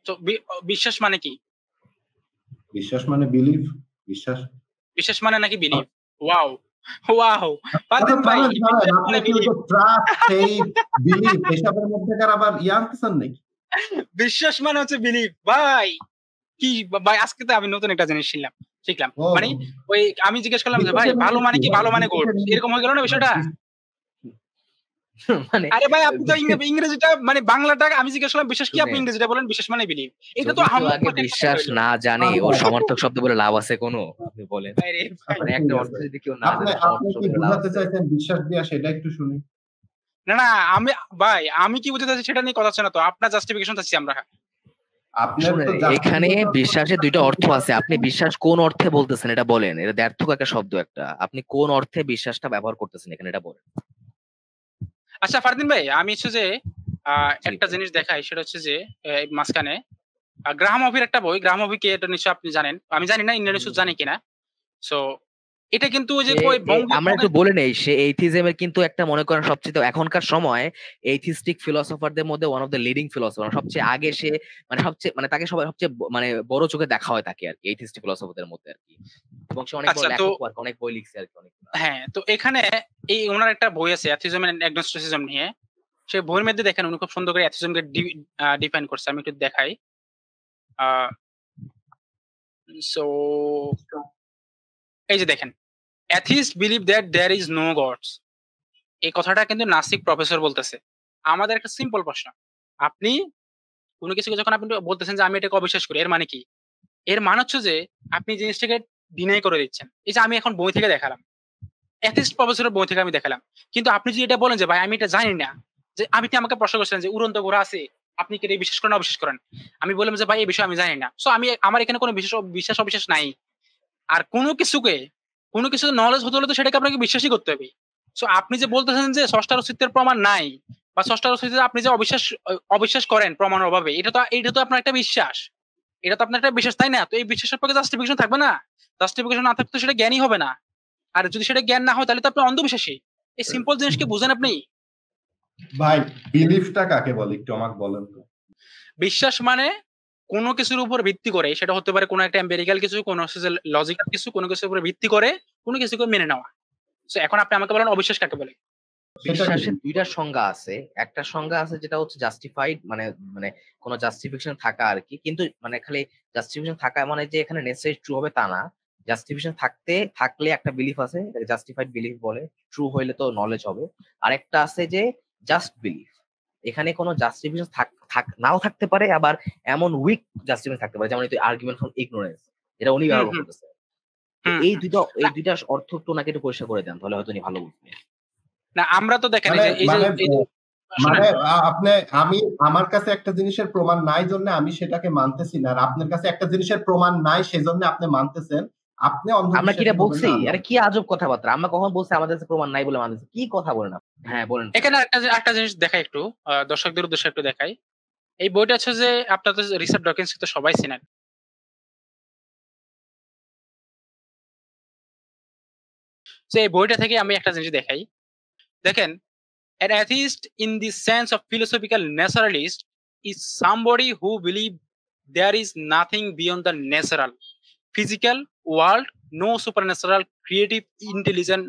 সো বিশ্বাস মানে কি? বিশ্বাস মানে বিলিভ, বিশ্বাস মানে নাকি বিলিভ? ওয়াও ফারদিন ভাই, আপনি কি ট্রাস্ট, ফেইথ, বিলিভ এসবের মধ্যেকার আবার আনতেছেন নাকি? বিশ্বাস মানে হচ্ছে বিলিভ ভাই। কি ভাই, আজকে তো আমি নতুন একটা জিনিস শিখলাম। মানে ওই আমি জিজ্ঞেস করলাম যে ভাই ভালো মানে কি, ভালো মানে গুড, এরকম হয়ে গেল না বিষয়টা? মানে আরে ভাই আপনি তো ইংরেজিটা মানে বাংলাটা আমি জিজ্ঞেস করলাম বিশ্বাস কি, আপনি ইংরেজিটা বলেন বিশ্বাস মানে বিলিভ। এটা তো আগে বিশ্বাস না জানে ও সমর্থক শব্দ বলে লাভ আছে কোনো? আপনি বলেন। মানে একটা অর্থ যদি কেউ না জানে আপনি কি বোঝাতে চাইছেন বিশ্বাস দিয়া, সেটা একটু শুনি। না আমি ভাই আমি কি বুঝাতে চাইছি সেটা নিয়ে কথা হচ্ছে না তো, আপনার জাস্টিফিকেশন চাচ্ছি আমরা। এখানে বিশ্বাসের দুইটা অর্থ আছে, আপনি বিশ্বাস কোন অর্থে বলতেছেন এটা বলেন। এটা দ্ব্যর্থক একটা শব্দ একটা, আপনি কোন অর্থে বিশ্বাসটা ব্যবহার করতেছেন এখানে এটা বলেন। আচ্ছা ফারদিন ভাই, আমি হচ্ছে যে একটা জিনিস দেখাই, সেটা হচ্ছে যে মাঝখানে গ্রাহাম হবির একটা বই, গ্রাহাম হবি কে এটা নিশ্চয়ই আপনি জানেন, আমি জানি না ইন্ডিয়ান নিশ্চয় জানি কিনা। সো এটা কিন্তু ওই যে আমরা একটু বলে নেই, সে এইথিজমের কিন্তু একটা মনে করেন সবচেয়ে এখনকার সময় এইথিস্টিক ফিলোসফারদের মধ্যে one of the leading philosopher, সবচেয়ে আগে সে মানে সবচেয়ে মানে তাকে সবাই সবচেয়ে মানে বড় চোখে দেখা হয় তাকে আর কি এইথিস্টিক ফিলোসফারদের মধ্যে আর কি, এবং সে অনেক বড় লেখক আর অনেক বই লিখছে আর কি অনেক। হ্যাঁ, তো এখানে এই ওনার একটা বই আছে অ্যাথিজম এন্ড অ্যাগনোস্টিসিজম নিয়ে। সেই বইয়ের মধ্যে দেখেন উনি খুব সুন্দর করে অ্যাথিজমকে ডিফাইন করছে, আমি একটু দেখাই। সো এই যে দেখেন, atheist believe that there is no gods. এই কথাটা কিন্তু নাস্তিক প্রফেসর বলতেছে। আমাদের একটা সিম্পল প্রশ্ন, আপনি কোনো কিছুকে যখন আপনি বলতেছেন যে আমি এটাকে অবিশ্বাস করি, এর মানে কি? এর মানে হচ্ছে যে আপনি জিনিসটাকে ডিনাই করে দিচ্ছেন। এই যে আমি এখন বই থেকে দেখালাম, অ্যাথিস্ট প্রফেসরের বই থেকে আমি দেখালাম, কিন্তু আপনি যদি এটা বলেন যে ভাই আমি এটা জানি না, যে আপনি আমাকে প্রশ্ন করছিলেন যে উড়ন্ত ঘোড়া আছে, আপনি কি এটা বিশ্বাস করেন অবিশ্বাস করেন, আমি বললাম যে ভাই এই বিষয়ে আমি জানি না, সো আমি আমার এখানে কোনো বিশ্বাস অবিশ্বাস নাই। আর কোনো কিছু নলেজ হতে হলে তো সেটাকে আপনাকে বিশ্বাসই করতে হবে। সো আপনি যে বলতেছেন যে স্রষ্টার অস্তিত্বের প্রমাণ নাই, বা স্রষ্টার অস্তিত্বে আপনি যে অবিশ্বাস করেন প্রমাণের অভাবে, এটা তো আপনার একটা বিশ্বাস, এটা তো আপনার একটা বিশ্বাস, তাই না? তো এই বিশ্বাসের পক্ষে জাস্টিফিকেশন থাকবে না, জাস্টিফিকেশন না থাকলে তো সেটা জ্ঞানই হবে না। আর যদি সেটা জ্ঞান না হয় তাহলে তো আপনি অন্ধবিশ্বাসী। এই সিম্পল জিনিসকে বুঝেন আপনি? ভাই বিলিফটা কাকে বলে একটু আমাকে বলেন তো। বিশ্বাস মানে কোনো কিছুর উপর ভিত্তি করে, সেটা হতে পারে কোনো একটা এমপিরিক্যাল কিছু, কোনো লজিক্যাল কিছু, কোনো কিছুর উপর ভিত্তি করে কোনো কিছুকে মেনে নেওয়া। সো এখন আপনি আমাকে বলেন অবিশ্বাস কাকে বলে? বিশ্বাসের দুইটা সংজ্ঞা আছে, একটা সংজ্ঞা আছে যেটা হচ্ছে জাস্টিফাইড, মানে মানে কোনো জাস্টিফিকেশন থাকা আর কি, কিন্তু মানে খালি জাস্টিফিকেশন থাকা মানে যে এখানে নেসেসারি ট্রু হবে তা না। জাস্টিফিকেশন থাকলে একটা বিলিফ আছে, এটাকে জাস্টিফাইড বিলিফ বলে, ট্রু হইলে তো নলেজ হবে। আরেকটা আছে যে জাস্ট বিলিফ, এখানে কোনো জাস্টিফিকেশন নাও থাকতে পারে, আবার এমন উইক জাস্টিফিকেশন থাকতে পারে, যেমন এই আর্গুমেন্ট ফ্রম ইগনোরেন্স, এটা উনি ব্যবহার করতেছে। এই দুইটা অর্থ একটু ওনাকে একটু পরিষ্কার করে দেন, তাহলে হয়তো উনি ভালো বুঝবেন। না আমরা তো দেখেন আপনি আমি আমার কাছে একটা জিনিসের প্রমাণ নাই জন্য আমি সেটাকে মানতেছি না, আর আপনার কাছে একটা জিনিসের প্রমাণ নাই সেজন্য আপনি মানতেছেন। আপনি আমরা কি এটা বলছি? আরে কি আজব কথাবার্তা, আমরা কখন বলছি আমাদের কাছে প্রমাণ নাই বলে মানতেছি? কি কথা বলেন আপনি? হ্যাঁ বলেন। এখানে একটা জিনিস দেখাই একটু, দর্শকদের উদ্দেশ্যে একটু দেখাই। এই বইটা হচ্ছে যে আপনাদের রিচার্ড ডকিন্স তো সবাই চেনেন। যে এই বইটা থেকে আমি একটা জিনিস দেখাই, দেখেন, an atheist in the sense of philosophical naturalist is somebody who believe there is nothing beyond the natural physical world, no supernatural creative intelligence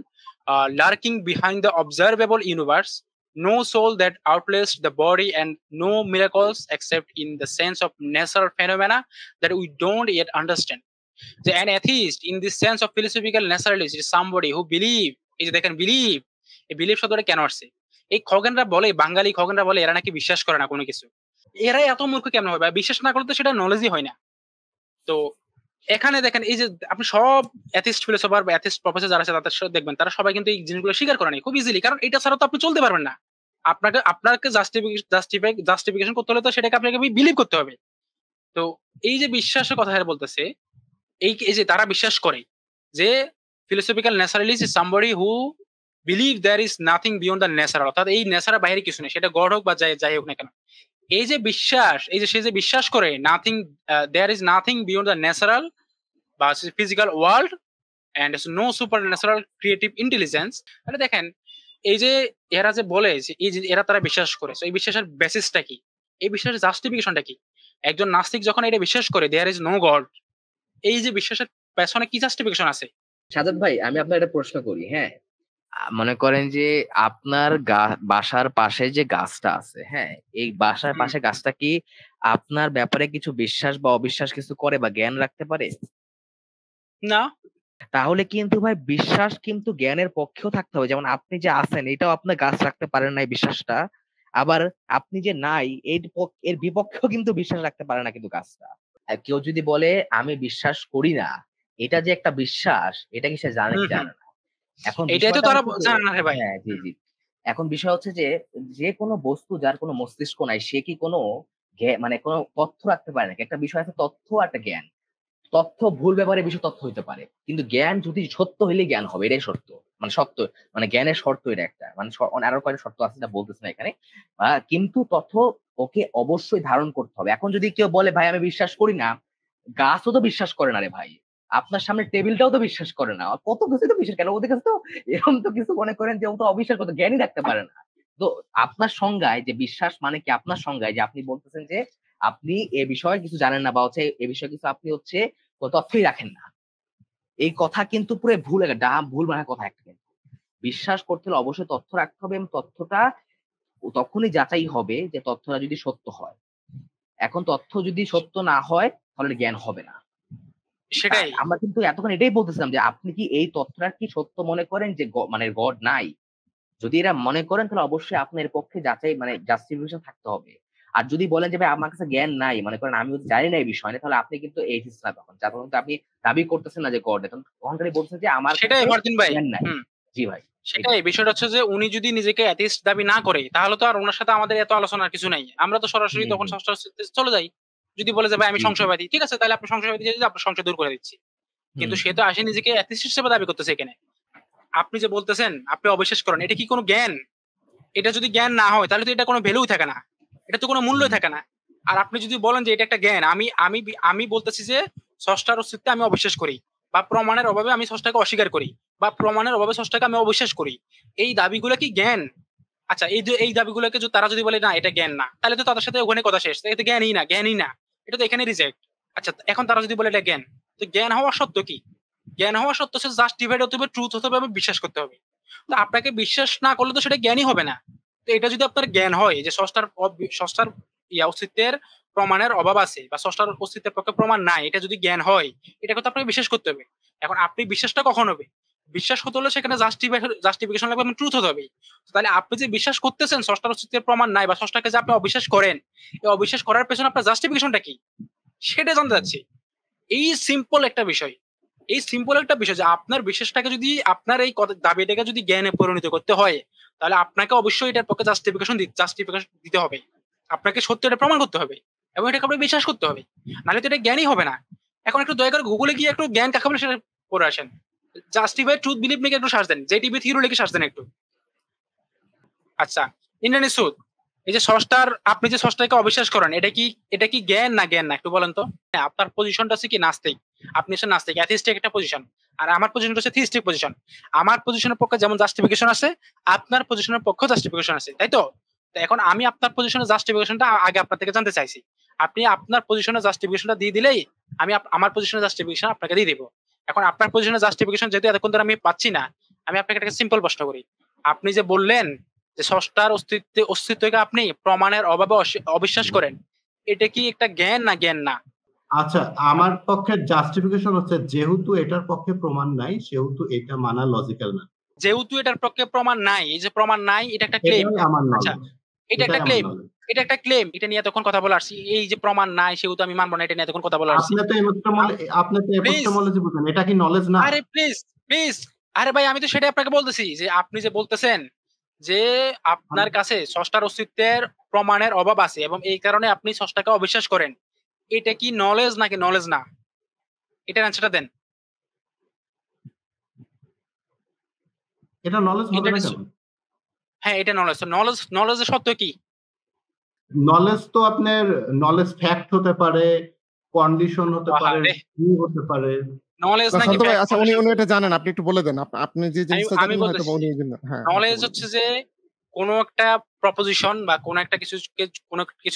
lurking behind the observable universe, no soul that outlasts the body, and no miracles except in the sense of natural phenomena that we don't yet understand. So an atheist in the sense of philosophical naturalist is somebody who believe, এই যে দেখেন believe, এই believe শব্দটা কেন আসছে? এই খগেনরা বলে, বাঙালি খগেনরা বলে এরা নাকি বিশ্বাস করে না কোনো কিছু। এরাই এত মূর্খ কেমন হয়? বিশ্বাস না করলে তো সেটা নলেজই হয় না। তো তো এখানে দেখেন এই যে আপনি সব অ্যাথিস্ট ফিলোসফার বা অ্যাথিস্ট প্রফেসর যারা আছে তাদের সাথে দেখবেন তারা সবাই কিন্তু এই জিনিসগুলো স্বীকার করে নাই খুব ইজিলি, কারণ এটা ছাড়া তো আপনি চলতে পারবেন না। আপনাকে জাস্টিফিকেশন করতে হলে তো সেটাকে আপনাকে বিলিভ করতে হবে। তো এই যে বিশ্বাসের কথা বলতেছে, এই যে তারা বিশ্বাস করে যে philosophical naturalist is somebody who believe there is nothing beyond the natural, অর্থাৎ এই ন্যাচারাল বাইরে কিছু নেই, সেটা গড হোক বা যাই হোক না কেন। এই যে বিশ্বাস, এই যে সে যে বিশ্বাস করে nothing, there is nothing beyond the natural বা physical world and no supernatural creative intelligence. তাহলে দেখেন এই যে এরা যে বলে যে এই যে এরা তারা বিশ্বাস করে, এই বিশ্বাসের বেসিসটা কি, এই বিশ্বাসের জাস্টিফিকেশনটা কি? একজন নাস্তিক যখন এটা বিশ্বাস করে দেয়ার ইজ নো গড, এই যে বিশ্বাসের পেছনে কি জাস্টিফিকেশন আছে? সাজাদ ভাই, আমি আপনার একটা প্রশ্ন করি। হ্যাঁ, মনে করেন যে আপনার বাসার পাশে যে গাছটা আছে, হ্যাঁ, এই বাসার পাশে গাছটা কি আপনার ব্যাপারে কিছু বিশ্বাস বা অবিশ্বাস কিছু করে বা জ্ঞান রাখতে পারে? না। তাহলে কিন্তু ভাই বিশ্বাস কিন্তু জ্ঞানের পক্ষেও থাকতে হবে। যেমন আপনি যে আছেন এটাও আপনার গাছ রাখতে পারেন না এই বিশ্বাসটা, আবার আপনি যে নাই এর বিপক্ষেও কিন্তু বিশ্বাস রাখতে পারে না কিন্তু গাছটা। আর কেউ যদি বলে আমি বিশ্বাস করি না, এটা যে একটা বিশ্বাস, এটা কি সে জানে কি জানে না? এখন এটাই তো তারা জানে না রে ভাই। হ্যাঁ, জি জি। এখন বিষয় হচ্ছে যে যে কোনো বস্তু যার কোনো মস্তিষ্ক নাই সে কি কোনো মানে কোনো তথ্য রাখতে পারে নাকি? একটা বিষয় আছে তথ্য আর একটা জ্ঞান। তথ্য ভুল ব্যাপারে বেশি তথ্য হইতে পারে, কিন্তু জ্ঞান যদি সত্য হইলে জ্ঞান হবে, এটাই সত্য। মানে সত্য মানে জ্ঞানের শর্ত এটা একটা, মানে আরো কয়েকটা শর্ত আছে যা বলতেছে না এখানে। কিন্তু তথ্য ওকে অবশ্যই ধারণ করতে হবে। এখন যদি কেউ বলে ভাই আমি বিশ্বাস করি না, গাছও তো বিশ্বাস করে না রে ভাই, আপনার সামনে টেবিলটাও তো বিশ্বাস করে না, কত কিছু তো বিশ্বাস, কেন ওদের কাছে তো এরকম তো কিছু মনে করেন যে ও তো অবিশ্বাস করতে জ্ঞানই রাখতে পারে না। তো আপনার সংজ্ঞায় যে বিশ্বাস মানে কি, আপনার সংজ্ঞায় যে আপনি বলতেছেন যে আপনি এ বিষয়ে কিছু জানেন না বা হচ্ছে এ বিষয়ে কিছু আপনি হচ্ছে তথ্যই রাখেন না, এই কথা কিন্তু পুরো ভুল, একটা ভুল মানে কথা একটা। কিন্তু বিশ্বাস করতে হলে অবশ্যই তথ্য রাখতে হবে এবং তথ্যটা তখনই যাচাই হবে যে তথ্যটা যদি সত্য হয়। এখন তথ্য যদি সত্য না হয় তাহলে জ্ঞান হবে না। সেটাই আমরা কিন্তু এতক্ষণ এটাই বলতেছিলাম যে আপনি কি এই তথ্যটা কি সত্য মনে করেন যে মানে গড নাই? যদি এরা মনে করেন তাহলে অবশ্যই আপনার পক্ষে যাচাই মানে জাস্টিফিকেশন থাকতে হবে। আর যদি বলেন যে ভাই আমার কাছে জ্ঞান নাই, মনে করেন আমি জানি না এই বিষয় নিয়ে, তাহলে আপনি কিন্তু এইথিস্ট না, তখন যখন আপনি দাবি করতেছেন না যে গড, তখন খালি বলছেন যে আমার সেটাই ফারদিন ভাই। জ্ঞান নাই। জি ভাই, সেটাই বিষয়টা হচ্ছে যে উনি যদি নিজেকে অ্যাথিস্ট দাবি না করে তাহলে তো আর ওনার সাথে আমাদের এত আলোচনার কিছু নাই, আমরা তো সরাসরি তখন চলে যাই। যদি বলে যে ভাই আমি সংশয়বাদী, ঠিক আছে তাহলে আপনি সংশয়বাদী যদি আপনার সংশয় দূর করে দিচ্ছি, কিন্তু সে তো আসে নিজেকে অ্যাথিস্ট হিসেবে দাবি করতেছে এখানে। আপনি যে বলতেছেন আপনি অবিশ্বাস করেন, এটা কি কোনো জ্ঞান? এটা যদি জ্ঞান না হয় তাহলে তো এটা কোনো ভ্যালুই থাকে না, এটা তো কোনো মূল্যই থাকে না। আর আপনি যদি বলেন যে এটা একটা জ্ঞান, আমি আমি আমি বলতেছি যে স্রষ্টার অস্তিত্বে আমি অবিশ্বাস করি, বা প্রমাণের অভাবে আমি স্রষ্টাকে অস্বীকার করি, বা প্রমাণের অভাবে স্রষ্টাকে আমি অবিশ্বাস করি, এই দাবিগুলো কি জ্ঞান? আচ্ছা, এই দাবিগুলোকে তারা যদি বলে না এটা জ্ঞান না, তাহলে তো তাদের সাথে ওখানে কথা শেষ, এটা জ্ঞানই না, জ্ঞানই না, এটা তো এখানে রিজেক্ট। আচ্ছা, এখন তারা যদি বলে এটা জ্ঞান, তো জ্ঞান হওয়া সত্য কি? জ্ঞান হওয়া সত্য সে জাস্টিফাইড হতে হবে, ট্রুথ হতে হবে, আমি বিশ্বাস করতে হবে। তো আপনাকে বিশ্বাস না করলে তো সেটা জ্ঞানই হবে না। তো এটা যদি আপনার জ্ঞান হয় যে স্রষ্টার অস্তিত্বের প্রমাণের অভাব আছে বা স্রষ্টার অস্তিত্বের পক্ষে প্রমাণ নাই, এটা যদি জ্ঞান হয়, এটা কিন্তু আপনাকে বিশ্বাস করতে হবে। এখন আপনি বিশ্বাসটা কখন হবে? বিশ্বাস হতে হলে সেখানে জাস্টিফিকেশন লাগবে এবং ট্রুথ হতে হবে। তাহলে আপনি যে বিশ্বাস করতেছেন স্রষ্টার অস্তিত্বের প্রমাণ নাই বা স্রষ্টাকে যে আপনি অবিশ্বাস করেন, এই অবিশ্বাস করার পেছনে আপনার জাস্টিফিকেশনটা কি সেটা জানতে চাচ্ছি। এই সিম্পল একটা বিষয়, এই সিম্পল একটা বিষয় যে আপনার বিশ্বাসটাকে যদি, আপনার এই দাবিটাকে যদি জ্ঞানে পরিণত করতে হয়, তাহলে আপনাকে অবশ্যই এটার পক্ষে জাস্টিফিকেশন দিতে হবে, আপনাকে সত্য এটা প্রমাণ করতে হবে এবং এটাকে আপনি বিশ্বাস করতে হবে, নাহলে তো এটা জ্ঞানই হবে না। এখন একটু দয়া করে গুগলে গিয়ে একটু জ্ঞান কাকে বলে সেটা পড়ে আসেন, জাস্টিফাই ট্রুথ বিলিভ লিখে একটু সার্চ দেন, জেটিভি থিওরি লিখে সার্চ দেন একটু। আচ্ছা, ইন্দ্রাণী সুদ, এই যে স্রষ্টার, আপনি যে স্রষ্টাকে অবিশ্বাস করেন, এটা কি জ্ঞান না জ্ঞান না একটু বলেন তো? আপনার পজিশনটা আছে কি নাস্তিক, আপনি হচ্ছে নাস্তিক, অ্যাথিস্টিক একটা পজিশন, আর আমার পজিশনটা হচ্ছে থিস্টিক পজিশন। আমার পজিশনের পক্ষে যেমন জাস্টিফিকেশন আছে, আপনার পজিশনের পক্ষে জাস্টিফিকেশন আছে, তাই তো? এখন আমি আপনার পজিশনের জাস্টিফিকেশনটা আগে আপনার থেকে জানতে চাইছি। আপনি আপনার পজিশনের জাস্টিফিকেশনটা দিয়ে দিলেই আমি আমার পজিশনের জাস্টিফিকেশন আপনাকে দিয়ে দিব। এখন আপনার পজিশনের জাস্টিফিকেশন যেহেতু এতক্ষণ ধরে আমি পাচ্ছি না, আমি আপনাকে একটা সিম্পল প্রশ্ন করি। আপনি যে বললেন যে স্রষ্টার অস্তিত্বকে আপনি প্রমাণের অভাবে অবিশ্বাস করেন, এটা কি একটা জ্ঞান না জ্ঞান না? আচ্ছা, আমার পক্ষে জাস্টিফিকেশন হচ্ছে যেহেতু এটার পক্ষে প্রমাণ নাই সেহেতু এটা মানা লজিক্যাল না। যেহেতু এটার পক্ষে প্রমাণ নাই, এই যে প্রমাণ নাই, এটা একটা ক্লেম। এটাই আমার আচ্ছা, নলেজ, এটা একটা ক্লেম। এটা একটা ক্লেম, এটা নিয়ে তখন কথা বলে আসছি। এই যে প্রমাণ নাই সেহেতু আমি মানবো না, এটা নিয়ে তখন কথা বলে আসছি। আপনি তো প্লিজ, এপিস্টেমোলজি বুঝেন, এটা কি নলেজ না? আরে প্লিজ প্লিজ, আরে ভাই আমি তো সেটাই আপনাকে বলতেছি যে আপনি যে বলতেছেন যে আপনার কাছে স্রষ্টার অস্তিত্বের প্রমাণের অভাব আছে এবং এই কারণে আপনি স্রষ্টাকে অবিশ্বাস করেন, এটা কি নলেজ নাকি নলেজ না? এটার অ্যান্সারটা দেন। এটা নলেজ হবে এটা না কেন? হ্যাঁ, এটা নলেজ। নলেজের সত্য কি? নলেজ তো আপনার নলেজ ফ্যাক্ট হতে পারে, কন্ডিশন হতে পারে, আহারে, হতে পারে। নলেজ না নাকি শান্ত ভাই, ফ্যাক্ট? আচ্ছা উনি এটা জানেন, আপনি একটু বলে দেন। আপনি যে জিনিসটা আমি জানেন হয়তো বা বলতেছি উনি জানেন। হ্যাঁ, আপনি নলেজ বলে হচ্ছে দেন। যে কোনো একটা প্রপোজিশন বা কোনো একটা কিছু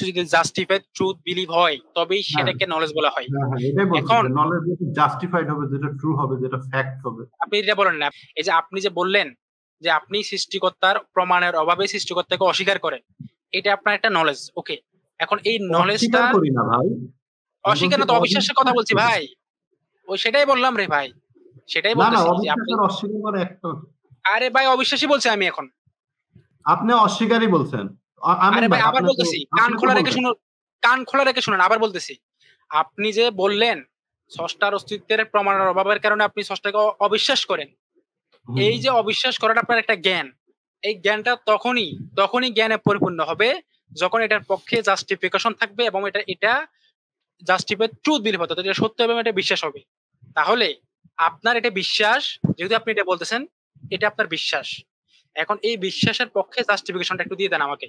যদি জাস্টিফাইড ট্রুথ বিলিভ হয় তবেই হ্যাঁ সেটাকে নলেজ বলা হয়। হ্যাঁ হ্যাঁ, এটাই বলছি এখন যে নলেজ যেটা জাস্টিফাইড হবে, যেটা ট্রু হবে, যেটা ফ্যাক্ট হবে। আপনি এটা বলেন না, এই যে আপনি যে বললেন যে আপনি সৃষ্টিকর্তার প্রমাণের অভাবে সৃষ্টিকর্তাকে অস্বীকার করেন, এটা আপনার একটা নলেজ। ওকে, এখন এই নলেজটা অস্বীকার করি না ভাই, আমি অস্বীকার বলছি না তো অবিশ্বাসের কথা অবিশ্বাস বলছি করি। ভাই। ওই সেটাই বললাম রে ভাই, সেটাই না না, বলতেছি যে আপনি, অবিশ্বাসের অস্বীকার করে একটা। আরে ভাই অবিশ্বাসী বলছি আমি এখন। আপনি অস্বীকারই বলছেন। আমিন আরে ভাই ভাই, আবার বলতেছি, কান আপনি তো খোলা রেখে বলবেন। শুনুন, কান খোলা রেখে শুনুন, আবার বলতেছি। আপনি যে বললেন স্রষ্টার অস্তিত্বের প্রমাণের অভাবের কারণে আপনি স্রষ্টাকে অবিশ্বাস করেন, হুম, এই যে অবিশ্বাস করাটা আপনার একটা জ্ঞান, এই জ্ঞানটা তখনই জ্ঞানে পরিপূর্ণ হবে যখন এটার পক্ষে জাস্টিফিকেশন থাকবে এবং এটা জাস্টিফাইড ট্রুথ বিলিভ হতে, এটা সত্য এবং এটা বিশ্বাস হবে। তাহলে আপনার এটা বিশ্বাস, যেহেতু আপনি এটা বলতেছেন, এটা আপনার বিশ্বাস। এখন এই বিশ্বাসের পক্ষে জাস্টিফিকেশনটা একটু দিয়ে দেন আমাকে।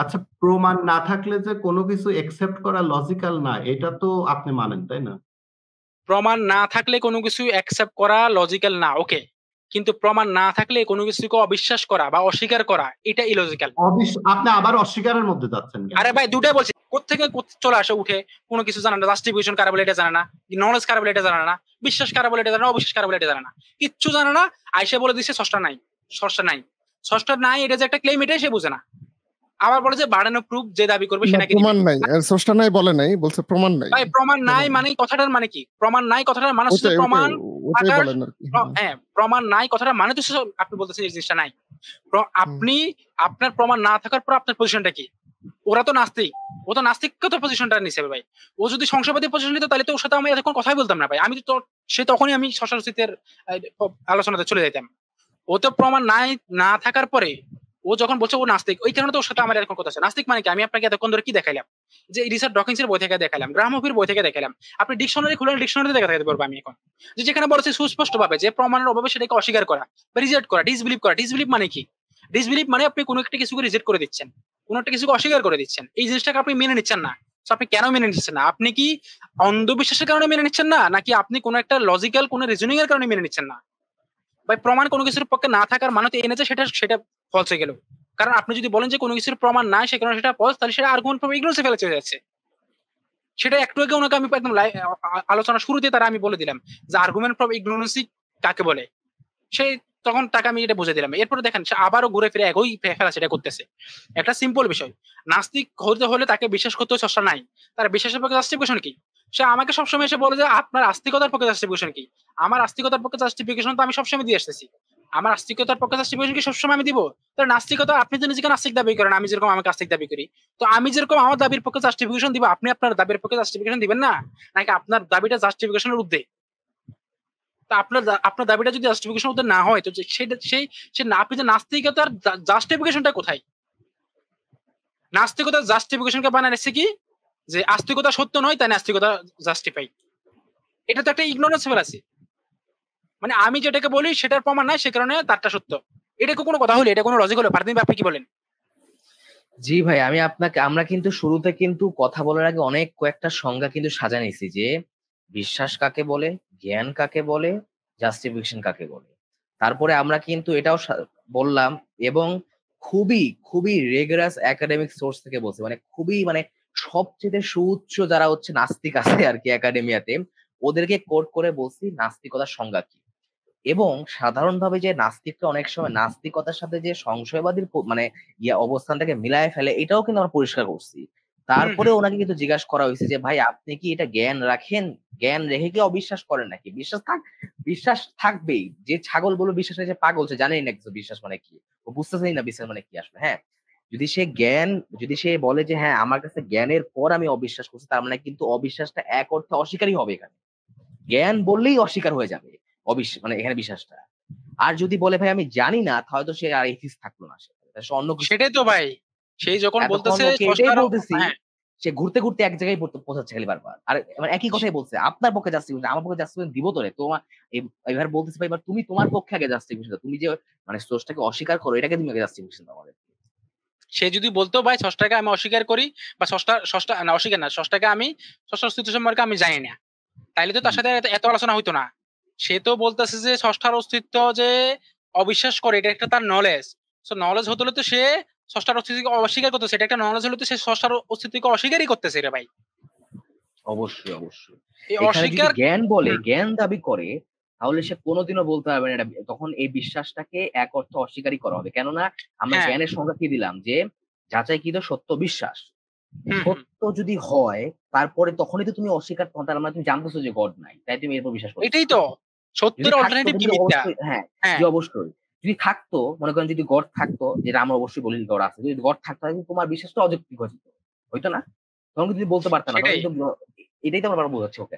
আচ্ছা, প্রমাণ না থাকলে যে কোনো কিছু একসেপ্ট করা লজিক্যাল না, এটা তো আপনি মানেন, তাই না? প্রমাণ না থাকলে কোনো কিছু অ্যাকসেপ্ট করা লজিক্যাল না, ওকে, কিন্তু প্রমাণ না থাকলে কোনো কিছুকে অবিশ্বাস করা বা অস্বীকার করা এটা ইলজিক্যাল। আপনি আবার অস্বীকারের মধ্যে যাচ্ছেন কেন? আরে ভাই দুটাই বলছি, কোত্থেকে চলে আসে উঠে, কোনো কিছু জানে না, জাস্টিফিকেশন কারা বলে এটা জানে না, নলেজ কারা বলে এটা জানে না, বিশ্বাস কারা বলে এটা জানে না, অবিশ্বাস কারা বলে এটা জানে না, কিচ্ছু জানে না। আইসে বলে দিচ্ছে স্রষ্টা নাই, স্রষ্টা নাই, স্রষ্টা নাই, এটা যে একটা ক্লেম এটাই সে বুঝে না। আবার বলে যে বার্ডেন অফ প্রুফ যে দাবি করবে সে না, নাকি দিবে। প্রমাণ নাই, স্রষ্টা নাই বলে নাই, বলছে প্রমাণ নাই। ভাই প্রমাণ নাই প্রমাণ মানে কথাটার মানে কি? প্রমাণ নাই কথাটার মানে হচ্ছে যে ওটাই প্রমাণ ওটাই থাকার, বলেন আর কি। হ্যাঁ প্রমাণ নাই কথাটা মানে তো আপনি বলতেছেন এই জিনিসটা নাই। হুম। আপনি আপনার প্রমাণ না থাকার পর আপনার পজিশনটা কি? ওরা তো নাস্তিক, ও তো নাস্তিকগত পজিশনটা নিছে ভাই। ও যদি সংশয়বাদী পজিশন নিত তাহলে তো ওর সাথে আমি এতক্ষণ কথাই বলতাম না ভাই। আমি তো তখনই আমি শশারচিতের আলোচনাতে চলে যেতাম। ও তো প্রমাণ নাই না থাকার পরে ও যখন বলছে ও নাস্তিক, ওই কারণে তো ওর সাথে আমার এরকম কথা আছে। নাস্তিক মানে কি? আমি আপনাকে এতক্ষণ ধরে কি দেখাইলাম? যে রিচার্ড ডকিন্সের বই থেকে দেখালাম, গ্রাহাম হফের বই থেকে দেখালাম, আপনি ডিকশনারি খুলেন, ডিকশনারিতে দেখাতে পারবো আমি এখন। যে যেখানে বলেছে সুস্পষ্ট ভাবে যে প্রমাণের অভাবে সেটাকে অস্বীকার করা বা রিজেক্ট করা, ডিসবিলিভ করা। ডিসবিলিভ মানে কি? ডিসবিলিভ মানে আপনি কোনো একটা কিছুকে রিজেক্ট করে দিচ্ছেন, কোনো একটা কিছুকে অস্বীকার করে দিচ্ছেন, এই জিনিসটাকে আপনি মেনে নিচ্ছেন না। তো আপনি কেন মেনে নিচ্ছেন না? আপনি কি অন্ধবিশ্বাসের কারণে মেনে নিচ্ছেন না, নাকি আপনি কোনো একটা লজিক্যাল কোনো রিজনিং এর কারণে মেনে নিচ্ছেন না? ভাই প্রমাণ কোনো কিছুর পক্ষে না থাকার মানে তো এনেছে সেটা সেটা ফলস হয়ে গেল। কারণ আপনি যদি বলেন যে কোনো কিছুর প্রমাণ নাই সে কারণে সেটা ফলস, তাহলে সেটা আর্গুমেন্ট ফ্রম ইগনোরেন্সে ফেলে চলে যাচ্ছে। সেটা একটু আগে ওনাকে আমি একদম আলোচনা শুরুতে তারা আমি বলে দিলাম যে আর্গুমেন্ট ফ্রম ইগনোরেন্সি কাকে বলে। সেই তখন তাকে আমি এটা বুঝে দিলাম। এরপরে দেখেন সে আবারও ঘুরে ফিরে একই ফেলা সেটা করতেছে। একটা সিম্পল বিষয়, নাস্তিক হতে হলে তাকে বিশ্বাস করতে চেষ্টা নাই, তার বিশ্বাসের পক্ষে জাস্টিফিকেশন কি? সে আমাকে সবসময় এসে বলে যে আপনার আস্তিকতার পক্ষে জাস্টিফিকেশন কি? আমার আস্তিকতার পক্ষে জাস্টিফিকেশন তো আমি সবসময় দিয়ে আসতেছি। আমার আস্তিকতার পক্ষে জাস্টিফিকেশন কি সবসময় আমি দিব? তাহলে নাস্তিকতা, আপনি তো নিজেকে নাস্তিক দাবি করেন, আমি যেরকম আমাকে আস্তিক দাবি করি, তো আমি যেরকম আমার দাবির পক্ষে জাস্টিফিকেশন দিব, আপনি আপনার দাবির পক্ষে জাস্টিফিকেশন দিবেন না? নাকি আপনার দাবিটা জাস্টিফিকেশনের ঊর্ধ্বে? তা আপনার দাবিটা যদি জাস্টিফিকেশন হতে না হয় তো সেটা আপনি যে নাস্তিকতার জাস্টিফিকেশনটা কোথায়? নাস্তিকতার জাস্টিফিকেশনকে বানাচ্ছে কি যে আস্তিকতা সত্য নয় তাই নাস্তিকতা জাস্টিফাই। এটা তো একটা ইগনোরেন্স ফেলাসি। মানে আমি যেটাকে বলি সেটার প্রমাণ নাই সে কারণে তারটা সত্য। এটা কোনো কথা হলো? এটা কোনো লজিক হলো? ফারদিন ভাই আপনি কি বলেন? জি ভাই, আমরা কিন্তু শুরুতে কিন্তু কথা বলার আগে অনেক কয়েকটা সংজ্ঞা কিন্তু সাজা নিছি যে বিশ্বাস কাকে বলে, জ্ঞান কাকে বলে, জাস্টিফিকেশন কাকে বলে। তারপরে আমরা কিন্তু এটাও বললাম, এবং খুবই খুবই রেগারাস একাডেমিক সোর্স থেকে বলছি, মানে খুবই মানে সবচেয়ে সুউচ্চ যারা হচ্ছে নাস্তিক আছে আর কি একাডেমিয়াতে, ওদেরকে কোট করে বলছি নাস্তিকতার সংজ্ঞা কি। এবং সাধারণভাবে যে নাস্তিকটা অনেক সময় নাস্তিকতার সাথে যে সংশয়বাদীর মানে অবস্থানটাকে মিলায় ফেলে, এটাও কিন্তু আমরা পরিষ্কার করছি তারপরে ওনাকে কিন্তু জিজ্ঞাসা করা হয়েছে যে ভাই আপনি কি এটা জ্ঞান রাখেন, জ্ঞান রেখে কি অবিশ্বাস করেন নাকি? বিশ্বাস থাকবেই। যে ছাগল বলে বিশ্বাস নেই, যে পাগল, সে জানেই না কিছু বিশ্বাস মানে কি, ও বুঝতেছেই না বিশ্বাস মানে কি আসলে। হ্যাঁ, যদি সে বলে যে হ্যাঁ আমার কাছে জ্ঞানের পর আমি অবিশ্বাস করছি, তার মানে কিন্তু অবিশ্বাসটা এক অর্থে অস্বীকারই হবে এখানে। জ্ঞান বললেই অস্বীকার হয়ে যাবে মানে এখানে বিশ্বাসটা। আর যদি বলে ভাই আমি জানি না, তাহলে তো সে আর এথিস্ট থাকলো না, সে অন্য কিছু। সেটাই তো ভাই, সেই যখন এতক্ষণ বলতেছে ওকে এটাই স্রষ্টার, বলতেছি, হ্যাঁ সে ঘুরতে ঘুরতে এক জায়গায় পৌঁছাচ্ছে খালি বারবার। আর মানে একই কথাই বলছে, আপনার পক্ষে জাস্টিফিকেশন, আমার পক্ষে জাস্টিফিকেশন দিব তোরে তোমার। এবার বলতেছে ভাই এবার তুমি তোমার পক্ষে আগে জাস্টিফিকেশন দাও, তুমি যে মানে স্রষ্টাকে অস্বীকার করো এটাকে তুমি আগে জাস্টিফিকেশন দাও আমাদের। সে যদি বলতো ভাই স্রষ্টাকে আমি অস্বীকার করি, বা স্রষ্টা না অস্বীকার না, স্রষ্টাকে আমি স্রষ্টার অস্তিত্ব সম্পর্কে আমি জানি না, তাইলে তো তার সাথে এত আলোচনা হইতো না। সে তো বলতেছে যে স্রষ্টার অস্তিত্ব যে অবিশ্বাস করে, এটা একটা তার নলেজ। সো নলেজ হতে হলে তো সে স্রষ্টার অস্তিত্বকে অস্বীকার করতেছে, এটা একটা নলেজ হলে তো সে স্রষ্টার অস্তিত্বকে অস্বীকারই করতেছে রে ভাই। অবশ্যই অবশ্যই। এই এখানে যদি অস্বীকার, জ্ঞান বলে, জ্ঞান দাবি করে, তাহলে সে কোনোদিনও বলতে পারবে না এটা। তখন এই বিশ্বাসটাকে এক অর্থে অস্বীকারই করা হবে। কেননা আমরা হ্যাঁ জ্ঞানের সংজ্ঞা কি দিলাম যে যাচাইকৃত সত্য বিশ্বাস। হুম, সত্য যদি হয় তারপরে তখনই তো তুমি অস্বীকার, তার মানে তুমি জানতেছো যে গড নাই, তাই তুমি এরপর বিশ্বাস করছো। এটাই তো যদি সত্যের থাকতো অল্টারনেটিভ কি তুমি মিথ্যা। অবশ্যই, হ্যাঁ হ্যাঁ জি অবশ্যই, যদি থাকতো, মনে করেন যদি গড থাকতো, যেটা আমরা অবশ্যই বলি গড আছে, যদি গড থাকতো তাহলে কিন্তু তোমার বিশ্বাসটা অযৌক্তিক হতো, হইতো না? তখন কিন্তু তুমি বলতে পারতো না, তখন সেটাই। কিন্তু এটাই তো আমরা বোঝাচ্ছি ওকে।